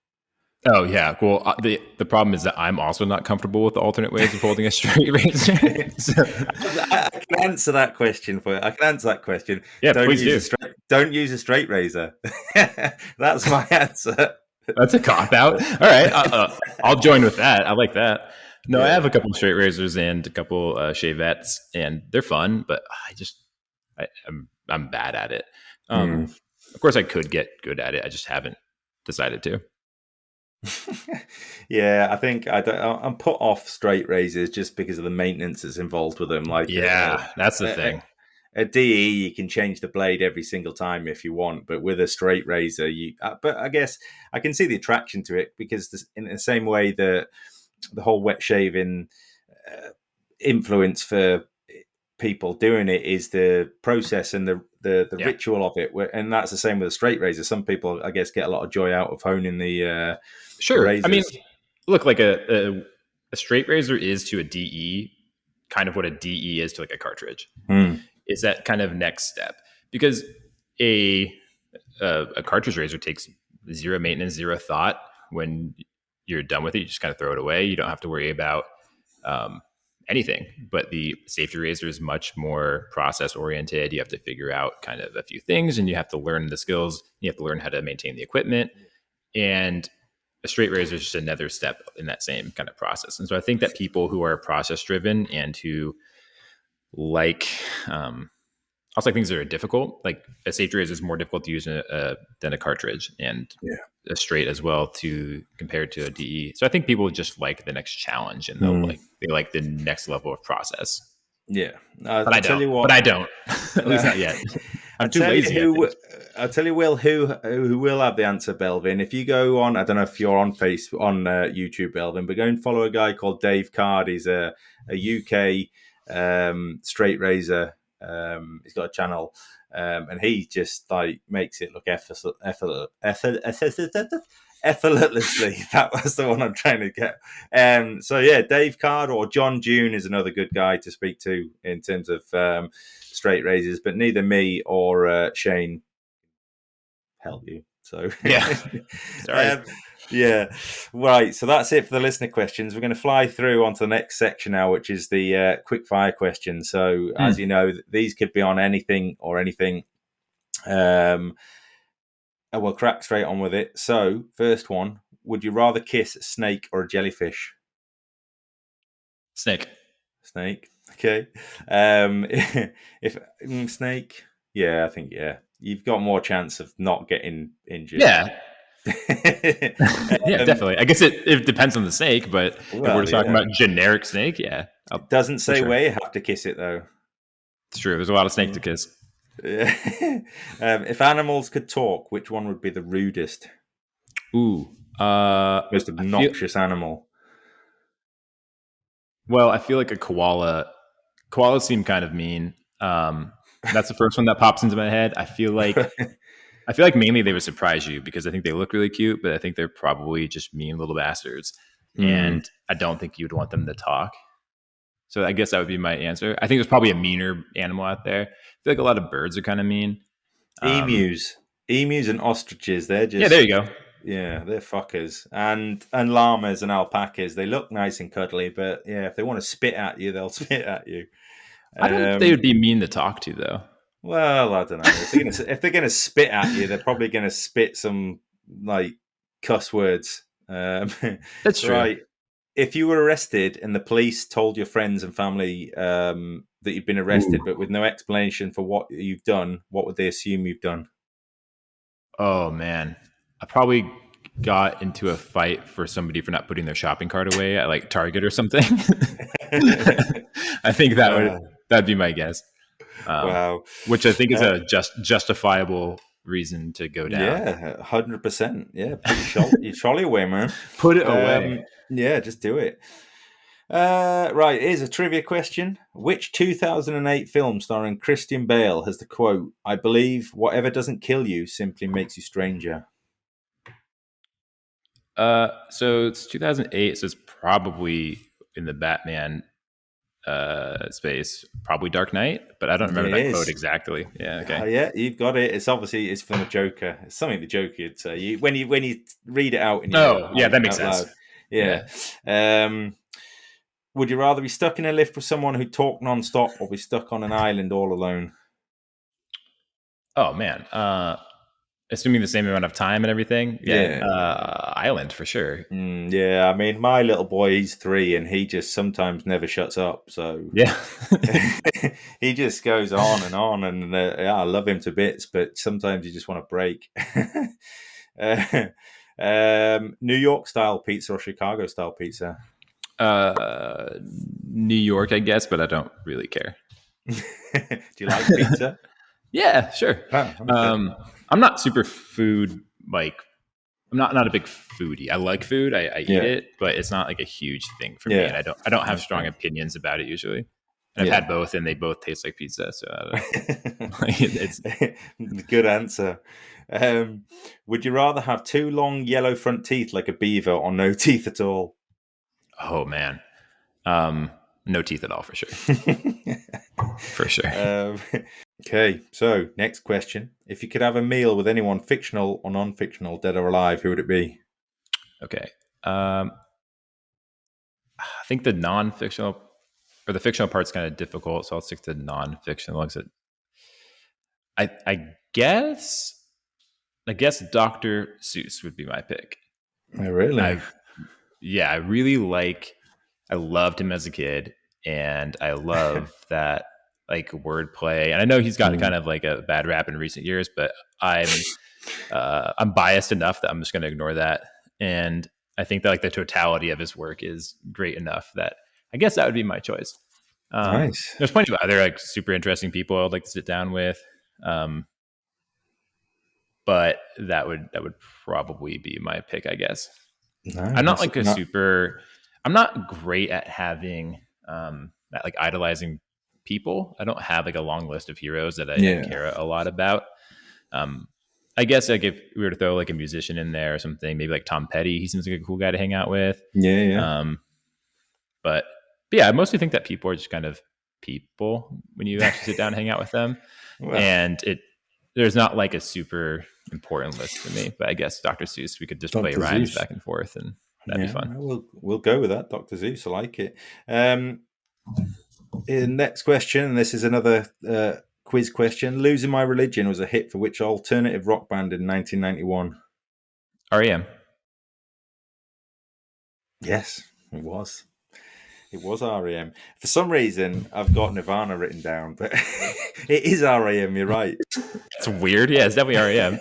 Oh yeah, well the problem is that I'm also not comfortable with the alternate ways of holding a straight razor. So. I can answer that question for you. I can answer that question. Yeah, please do. Don't use a straight razor. That's my answer. That's a cop out. All right, I'll join with that. I like that. No, I have a couple of straight razors and a couple shavettes, and they're fun, but I'm bad at it. Mm. Of course, I could get good at it. I just haven't decided to. Yeah, I think I'm put off straight razors just because of the maintenance that's involved with them. Like, Yeah, that's the a, thing. a DE, you can change the blade every single time if you want, but with a straight razor, but I guess I can see the attraction to it because in the same way that the whole wet shaving influence for people doing it is the process and the ritual of it, and that's the same with a straight razor. Some people, I guess, get a lot of joy out of honing the Sure. I mean, razors. look, like a straight razor is to a DE kind of what a DE is to like a cartridge. Is that kind of next step, because a cartridge razor takes zero maintenance, zero thought. When you're done with it, you just kind of throw it away. You don't have to worry about anything. But the safety razor is much more process oriented. You have to figure out kind of a few things, and you have to learn the skills. You have to learn how to maintain the equipment, and a straight razor is just another step in that same kind of process. And so I think that people who are process driven and who like also like things that are difficult, like a safety razor is more difficult to use than a cartridge, and a straight as well to compared to a DE. So I think people just like the next challenge, and they like the next level of process. Yeah, But I don't. tell you what, But I don't. At least not yet. I'm too lazy. I'll tell you, Will, who will have the answer, Belvin. If you go on, I don't know if you're on YouTube, Belvin, but go and follow a guy called Dave Card. He's a UK straight razor. He's got a channel, and he just like makes it look effortlessly. That was the one I'm trying to get. So yeah, Dave Card or John June is another good guy to speak to in terms of straight razors, but neither me or Shane help you. So yeah, sorry. Yeah, right. So that's it for the listener questions. We're going to fly through onto the next section now, which is the quickfire question. So as you know, these could be on anything or anything. We'll crack straight on with it. So, first one: would you rather kiss a snake or a jellyfish? Snake. Snake. Okay. If snake, yeah, I think you've got more chance of not getting injured. Yeah. Yeah, definitely. I guess it depends on the snake, but if we're just talking about generic snake, yeah. It doesn't say where you have to kiss it, though. It's true. There's a lot of snake to kiss. Yeah. If animals could talk, which one would be the rudest? Ooh. Most obnoxious animal. Well, I feel like a koala. Koalas seem kind of mean. That's the first one that pops into my head. I feel like mainly they would surprise you because I think they look really cute, but I think they're probably just mean little bastards. And I don't think you'd want them to talk. So I guess that would be my answer. I think there's probably a meaner animal out there. I feel like a lot of birds are kind of mean. Emus and ostriches, they're just... Yeah, there you go. Yeah, they're fuckers. And llamas and alpacas, they look nice and cuddly, but yeah, if they want to spit at you, they'll spit at you. I don't think they would be mean to talk to, though. Well, I don't know. If they're gonna spit at you, they're probably gonna spit some like cuss words. That's true. Right. If you were arrested and the police told your friends and family that you've been arrested, but with no explanation for what you've done, what would they assume you've done? Oh man, I probably got into a fight for somebody for not putting their shopping cart away at like Target or something. I think that'd be my guess. Wow, which I think is a justifiable reason to go down. Yeah, 100%. Yeah, put your trolley away, man. Put it away. Yeah, just do it. Right, here's a trivia question. Which 2008 film starring Christian Bale has the quote, "I believe whatever doesn't kill you simply makes you stranger"? So it's 2008, so it's probably in the Batman space, probably Dark Knight, but I don't remember that quote exactly. Yeah, okay. Yeah, you've got it. It's obviously from the Joker. It's something the Joker would say. When you read it out, yeah, that makes sense. Loud. Yeah. Would you rather be stuck in a lift with someone who talked nonstop, or be stuck on an island all alone? Oh man, assuming the same amount of time and everything. Yeah. Island for sure. Yeah, I mean, my little boy, he's 3, and he just sometimes never shuts up. So Yeah. he just goes on, and yeah, I love him to bits, but sometimes you just want to break. New York style pizza or Chicago style pizza? New York, I guess, but I don't really care. Do you like pizza? Yeah, sure. Oh, okay. I'm not super food like. I'm not a big foodie. I like food. I eat it, but it's not like a huge thing for me. And I don't have strong opinions about it usually. And I've had both, and they both taste like pizza. So it's good answer. Would you rather have 2 long yellow front teeth like a beaver, or no teeth at all? Oh man, no teeth at all for sure. For sure. Okay, so next question. If you could have a meal with anyone, fictional or non-fictional, dead or alive, who would it be? Okay. I think the non-fictional or the fictional part's kind of difficult, so I'll stick to non-fictional. I guess Dr. Seuss would be my pick. Oh, really? I loved him as a kid, and I love that like wordplay. And I know he's gotten kind of like a bad rap in recent years, but I'm biased enough that I'm just going to ignore that. And I think that like the totality of his work is great enough that I guess that would be my choice. Nice. There's plenty of other like super interesting people I'd like to sit down with. But that would probably be my pick, I guess. No, I'm not like I'm not great at having at like idolizing people. I don't have like a long list of heroes that I care a lot about. I guess like if we were to throw like a musician in there or something, maybe like Tom Petty, he seems like a cool guy to hang out with. But yeah, I mostly think that people are just kind of people when you actually sit down and hang out with them. Well, and there's not like a super important list for me, but I guess Dr. Seuss, we could just play rhymes back and forth, and that'd be fun. We'll go with that, Dr. Seuss. I like it. Next question, and this is another quiz question. Losing My Religion was a hit for which alternative rock band in 1991? R.E.M. Yes, it was. It was R.E.M. For some reason, I've got Nirvana written down, but it is R.E.M. You're right. It's weird. Yeah, it's definitely R.E.M.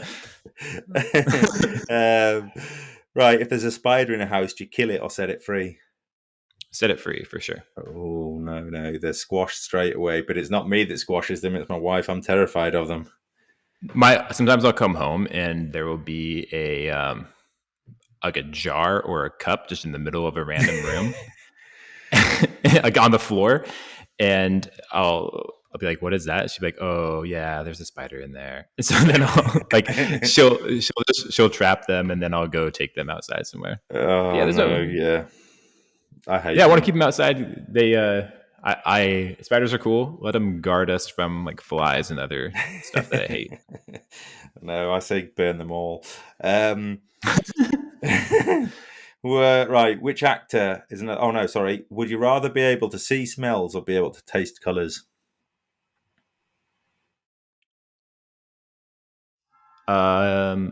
Right. If there's a spider in a house, do you kill it or set it free? Set it free for sure. Oh, no. They're squashed straight away, but it's not me that squashes them. It's my wife. I'm terrified of them. Sometimes I'll come home and there will be a like a jar or a cup just in the middle of a random room. Like on the floor, and I'll be like, "What is that?" She'll be like, "Oh yeah, there's a spider in there." And so then I'll like she'll trap them, and then I'll go take them outside somewhere. Oh yeah, I hate. Yeah, I want to keep them outside. I spiders are cool. Let them guard us from like flies and other stuff that I hate. No, I say burn them all. Right, which actor isn't it? Oh no, sorry. Would you rather be able to see smells or be able to taste colors? I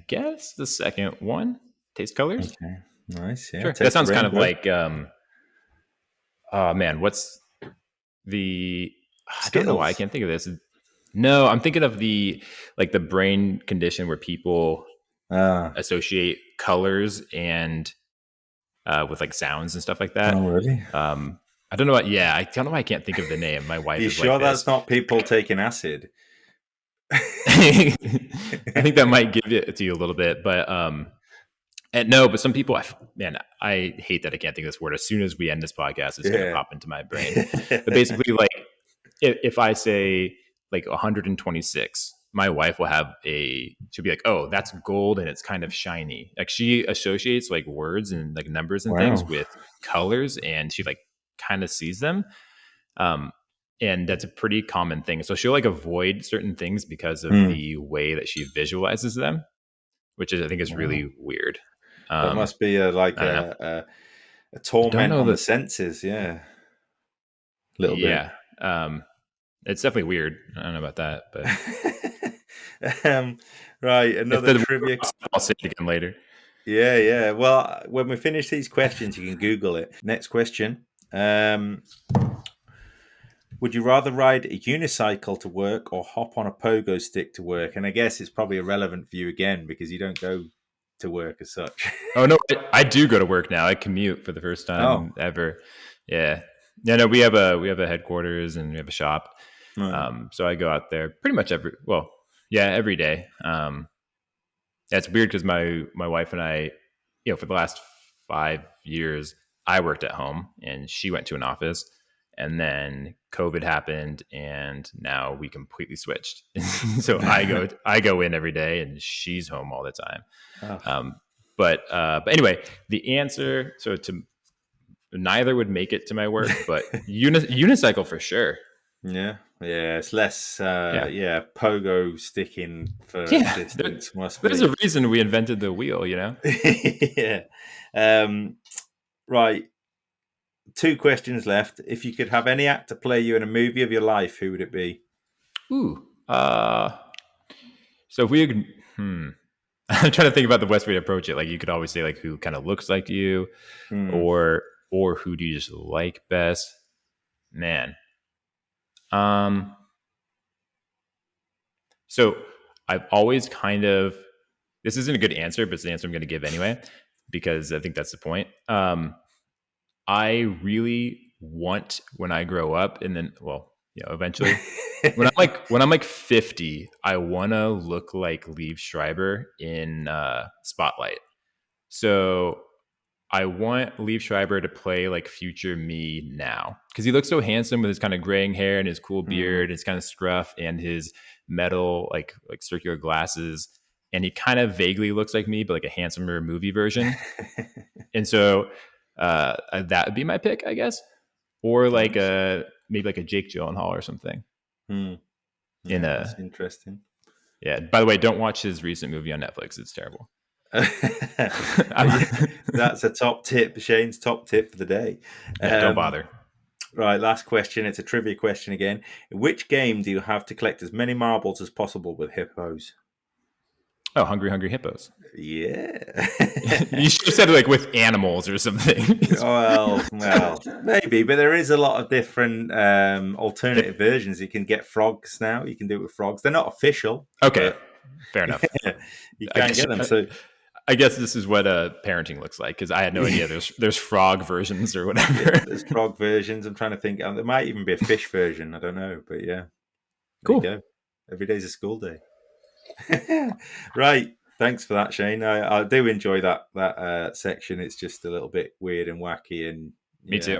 guess the second one, taste colors. Okay, nice. Yeah, sure. That sounds kind of like oh man, what's the? Skittles. I don't know why I can't think of this. No, I'm thinking of the brain condition where people associate colors and with like sounds and stuff like that. Oh, really? I don't know what. Yeah, I don't know why I can't think of the name. My wife. Are you is sure like that's not people taking acid? I think that might give it to you a little bit, but and no, but some people, I hate that I can't think of this word. As soon as we end this podcast, it's going to pop into my brain. But basically, like if I say like 126, my wife will have she'll be like, "Oh, that's gold and it's kind of shiny." Like she associates like words and like numbers and things with colors, and she like kind of sees them. And that's a pretty common thing. So she'll like avoid certain things because of the way that she visualizes them, which I think is really weird. That must be a torment on the senses. Yeah. A little bit. Yeah. It's definitely weird. I don't know about that, but Right, if another the trivia. I'll say it again later. Yeah, yeah. Well, when we finish these questions, you can Google it. Next question. Would you rather ride a unicycle to work or hop on a pogo stick to work? And I guess it's probably irrelevant for you again because you don't go to work as such. Oh no, I do go to work now. I commute for the first Oh, time ever. Yeah, yeah. No, we have a headquarters and we have a shop. right. So I go out there pretty much every day. Yeah, it's weird because my wife and I, for the last 5 years, I worked at home and she went to an office, and then COVID happened, and now we completely switched. So I go in every day, and she's home all the time. Oh, But anyway, the answer to neither would make it to my work, but unicycle for sure. yeah, yeah. It's less, Yeah, pogo sticking for yeah. distance must There's be. a reason we invented the wheel, you know. Yeah. Right. 2 questions left. If you could have any actor play you in a movie of your life, who would it be? Ooh. So if we, I'm trying to think about the best way to approach it. Like you could always say like who kind of looks like you, Hmm. or who do you just like best? Man. Um. So I've always kind of, this isn't a good answer, but it's the answer I'm going to give anyway because I think that's the point. I really want when I grow up, and then eventually when I'm like 50, I want to look like Liev Schreiber in Spotlight. So I want Liev Schreiber to play like future me now because he looks so handsome with his kind of graying hair and his cool beard, his kind of scruff, and his metal like circular glasses. And he kind of vaguely looks like me, but like a handsomer movie version. And so that would be my pick, I guess, or like maybe like a Jake Gyllenhaal or something. Hmm. Yeah, In that's a interesting. Yeah. By the way, don't watch his recent movie on Netflix. It's terrible. That's a top tip, Shane's top tip for the day. Yeah, don't bother. Right, last question. It's a trivia question again. In which game do you have to collect as many marbles as possible with hippos? Oh, Hungry Hungry Hippos. Yeah. You should have said it like with animals or something. well, maybe, but there is a lot of different alternative versions. You can get frogs now. You can do it with frogs. They're not official. Okay, fair enough. You can't get them. So I guess this is what parenting looks like because I had no idea there's frog versions or whatever. Yeah, there's frog versions. I'm trying to think. There might even be a fish version. I don't know, but yeah, there Cool. you go. Every day's a school day. Right. Thanks for that, Shane. I do enjoy that section. It's just a little bit weird and wacky, and Me too.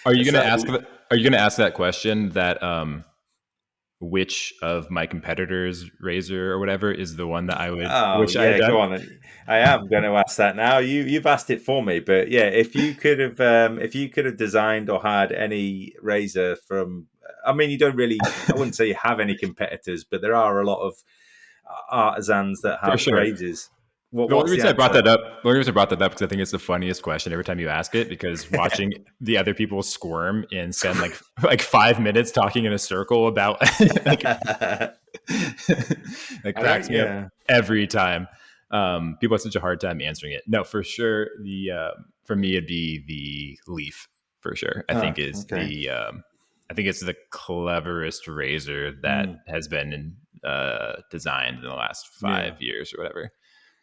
Are Are you going to ask that question that which of my competitors, Razer or whatever, is the one that I would? Oh yeah, go on. I am going to ask that now. You've asked it for me, but yeah, if you could have designed or had any Razer from, I mean, you don't really. I wouldn't say you have any competitors, but there are a lot of artisans that have Razors. The only reason I brought that up because I think it's the funniest question every time you ask it, because watching the other people squirm and spend like 5 minutes talking in a circle about it cracks me up every time. People have such a hard time answering it. No, for sure. For me, it'd be the Leaf for sure. I think it's the cleverest Razer that has been designed in the last 5 years or whatever.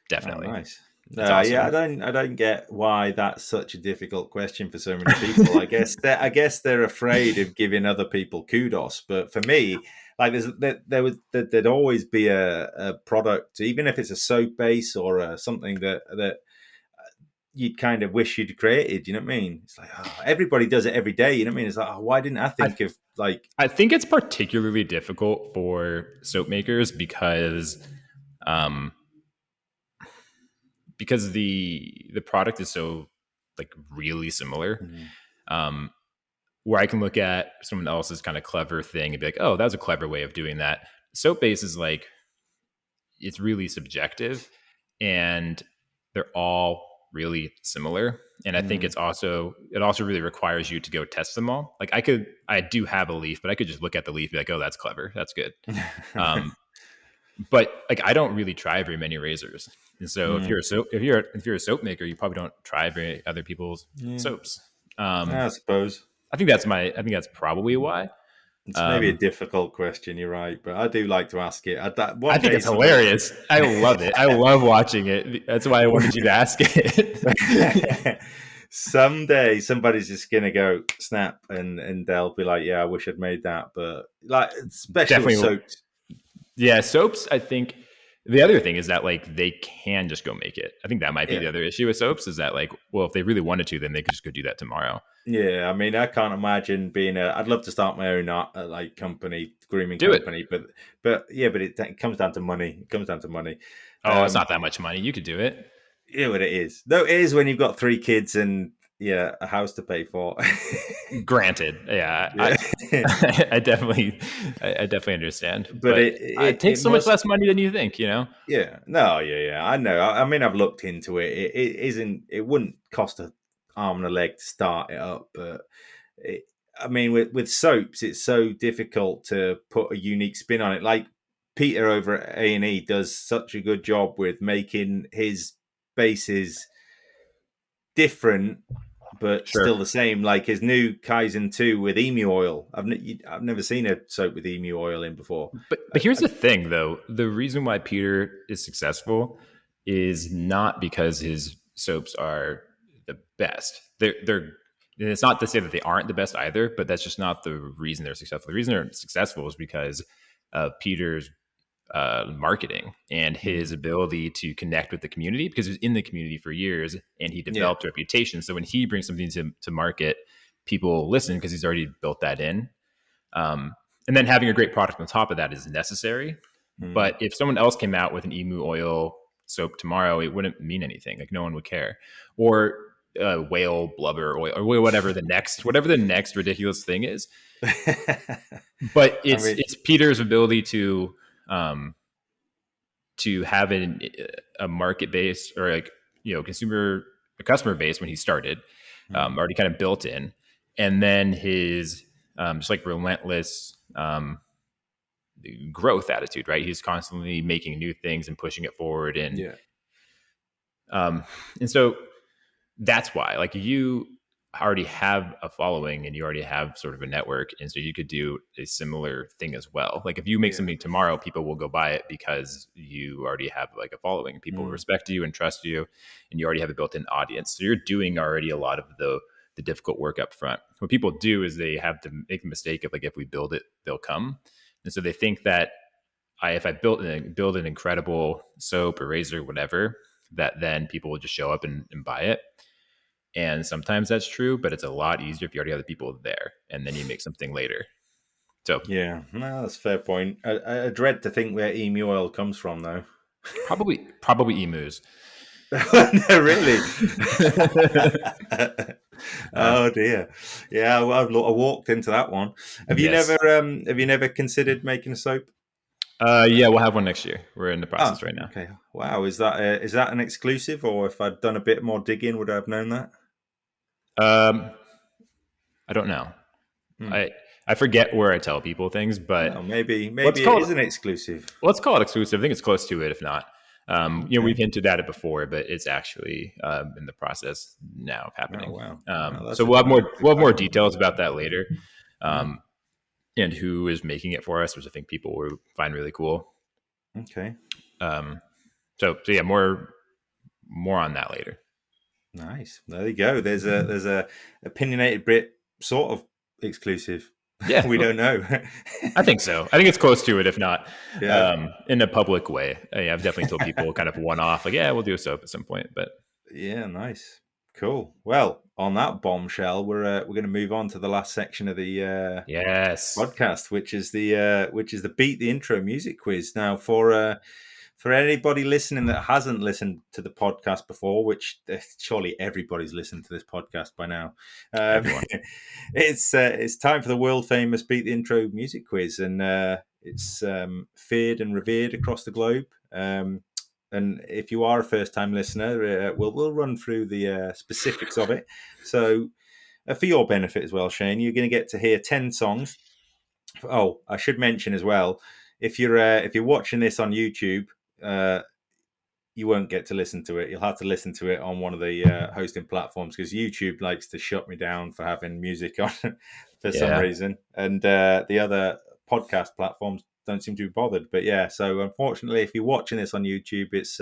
Definitely. Oh, nice. Awesome. Yeah, I don't get why that's such a difficult question for so many people. I guess they're afraid of giving other people kudos. But for me, like there'd always be a product, even if it's a soap base or something that you'd kind of wish you'd created. You know what I mean? It's like everybody does it every day. You know what I mean? It's like why didn't I think of like? I think it's particularly difficult for soap makers because the product is so like really similar. Where I can look at someone else's kind of clever thing and be like, oh, that was a clever way of doing that. Soap base is like, it's really subjective, and they're all really similar. And I think it also really requires you to go test them all. Like I do have a leaf, but I could just look at the leaf and be like, oh, that's clever. That's good. But like, I don't really try very many razors. And so if you're a soap maker, you probably don't try very other people's soaps. I suppose. I think that's probably why. It's maybe a difficult question, you're right, but I do like to ask it. I think it's hilarious. I love it. I love watching it. That's why I wanted you to ask it. Someday somebody's just gonna go snap and they'll be like, yeah, I wish I'd made that. But like, especially soaps. Yeah, soaps, I think the other thing is that like they can just go make it. I think that might be the other issue with soaps, is that like, well, if they really wanted to, then they could just go do that tomorrow. Yeah, I mean, I can't imagine I'd love to start my own like company, grooming company, but it comes down to money. It comes down to money. Oh, it's not that much money. You could do it. Yeah, but it is. Though it is when you've got 3 kids and a house to pay for. Granted, yeah. I definitely understand. But it takes so much less money than you think, you know? Yeah. No, yeah. I know. I mean, I've looked into it. It wouldn't cost an arm and a leg to start it up, but I mean, with soaps, it's so difficult to put a unique spin on it. Like Peter over at A&E does such a good job with making his bases different, but still the same. Like his new Kaizen 2 with emu oil. I've never seen a soap with emu oil in before. But here's the thing, though. The reason why Peter is successful is not because his soaps are the best. They're it's not to say that they aren't the best either, but that's just not the reason they're successful. The reason they're successful is because of Peter's marketing and his ability to connect with the community, because he was in the community for years and he developed a reputation. So when he brings something to market, people listen because he's already built that in. And then having a great product on top of that is necessary. But if someone else came out with an emu oil soap tomorrow, it wouldn't mean anything. Like no one would care. Or whale blubber oil or whatever the next ridiculous thing is. But it's Peter's ability to have a market base, or like, you know, a customer base when he started, already kind of built in, and then his just like relentless growth attitude, right? He's constantly making new things and pushing it forward, and so that's why, like, you already have a following and you already have sort of a network, and so you could do a similar thing as well. Like if you make something tomorrow, people will go buy it because you already have like a following. People respect you and trust you, and you already have a built-in audience, so you're doing already a lot of the difficult work up front. What people do is they have to make the mistake of like, if we build it, they'll come. And so they think that if I build an incredible soap or razor, whatever, that then people will just show up and buy it. And sometimes that's true, but it's a lot easier if you already have the people there and then you make something later. So yeah, no, that's a fair point. I dread to think where emu oil comes from, though. Probably emus. No, really? Oh dear. Yeah, well, I walked into that one. Have you never considered making a soap? Yeah, we'll have one next year. We're in the process right now. Okay. Wow. Is that an exclusive, or if I'd done a bit more digging, would I have known that? I don't know. I forget where I tell people things, but maybe it is an exclusive. Let's call it exclusive. I think it's close to it, if not. We've hinted at it before, but it's actually in the process now of happening. Oh, wow. So we'll have more details about that later, and who is making it for us, which I think people will find really cool. Okay. So yeah, more on that later. Nice. There you go. There's a Opinionated Brit sort of exclusive. Yeah, we don't know. I think so. I think it's close to it, if not in a public way. I've definitely told people kind of one off, like, yeah, we'll do a soap at some point. But yeah, nice, cool. Well, on that bombshell, we're going to move on to the last section of the podcast, which is the Beat the Intro music quiz. Now, for anybody listening that hasn't listened to the podcast before, which surely everybody's listened to this podcast by now, it's time for the world famous Beat the Intro music quiz, and it's feared and revered across the globe. And if you are a first-time listener, we'll run through the specifics of it. So for your benefit as well, Shane, you're going to get to hear 10 songs. Oh, I should mention as well, if you're watching this on YouTube, you won't get to listen to it. You'll have to listen to it on one of the hosting platforms, because YouTube likes to shut me down for having music on for some reason, and the other podcast platforms don't seem to be bothered. But yeah, so unfortunately, if you're watching this on YouTube, it's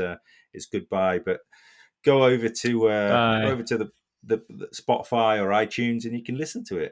goodbye. But go over to the Spotify or iTunes, and you can listen to it.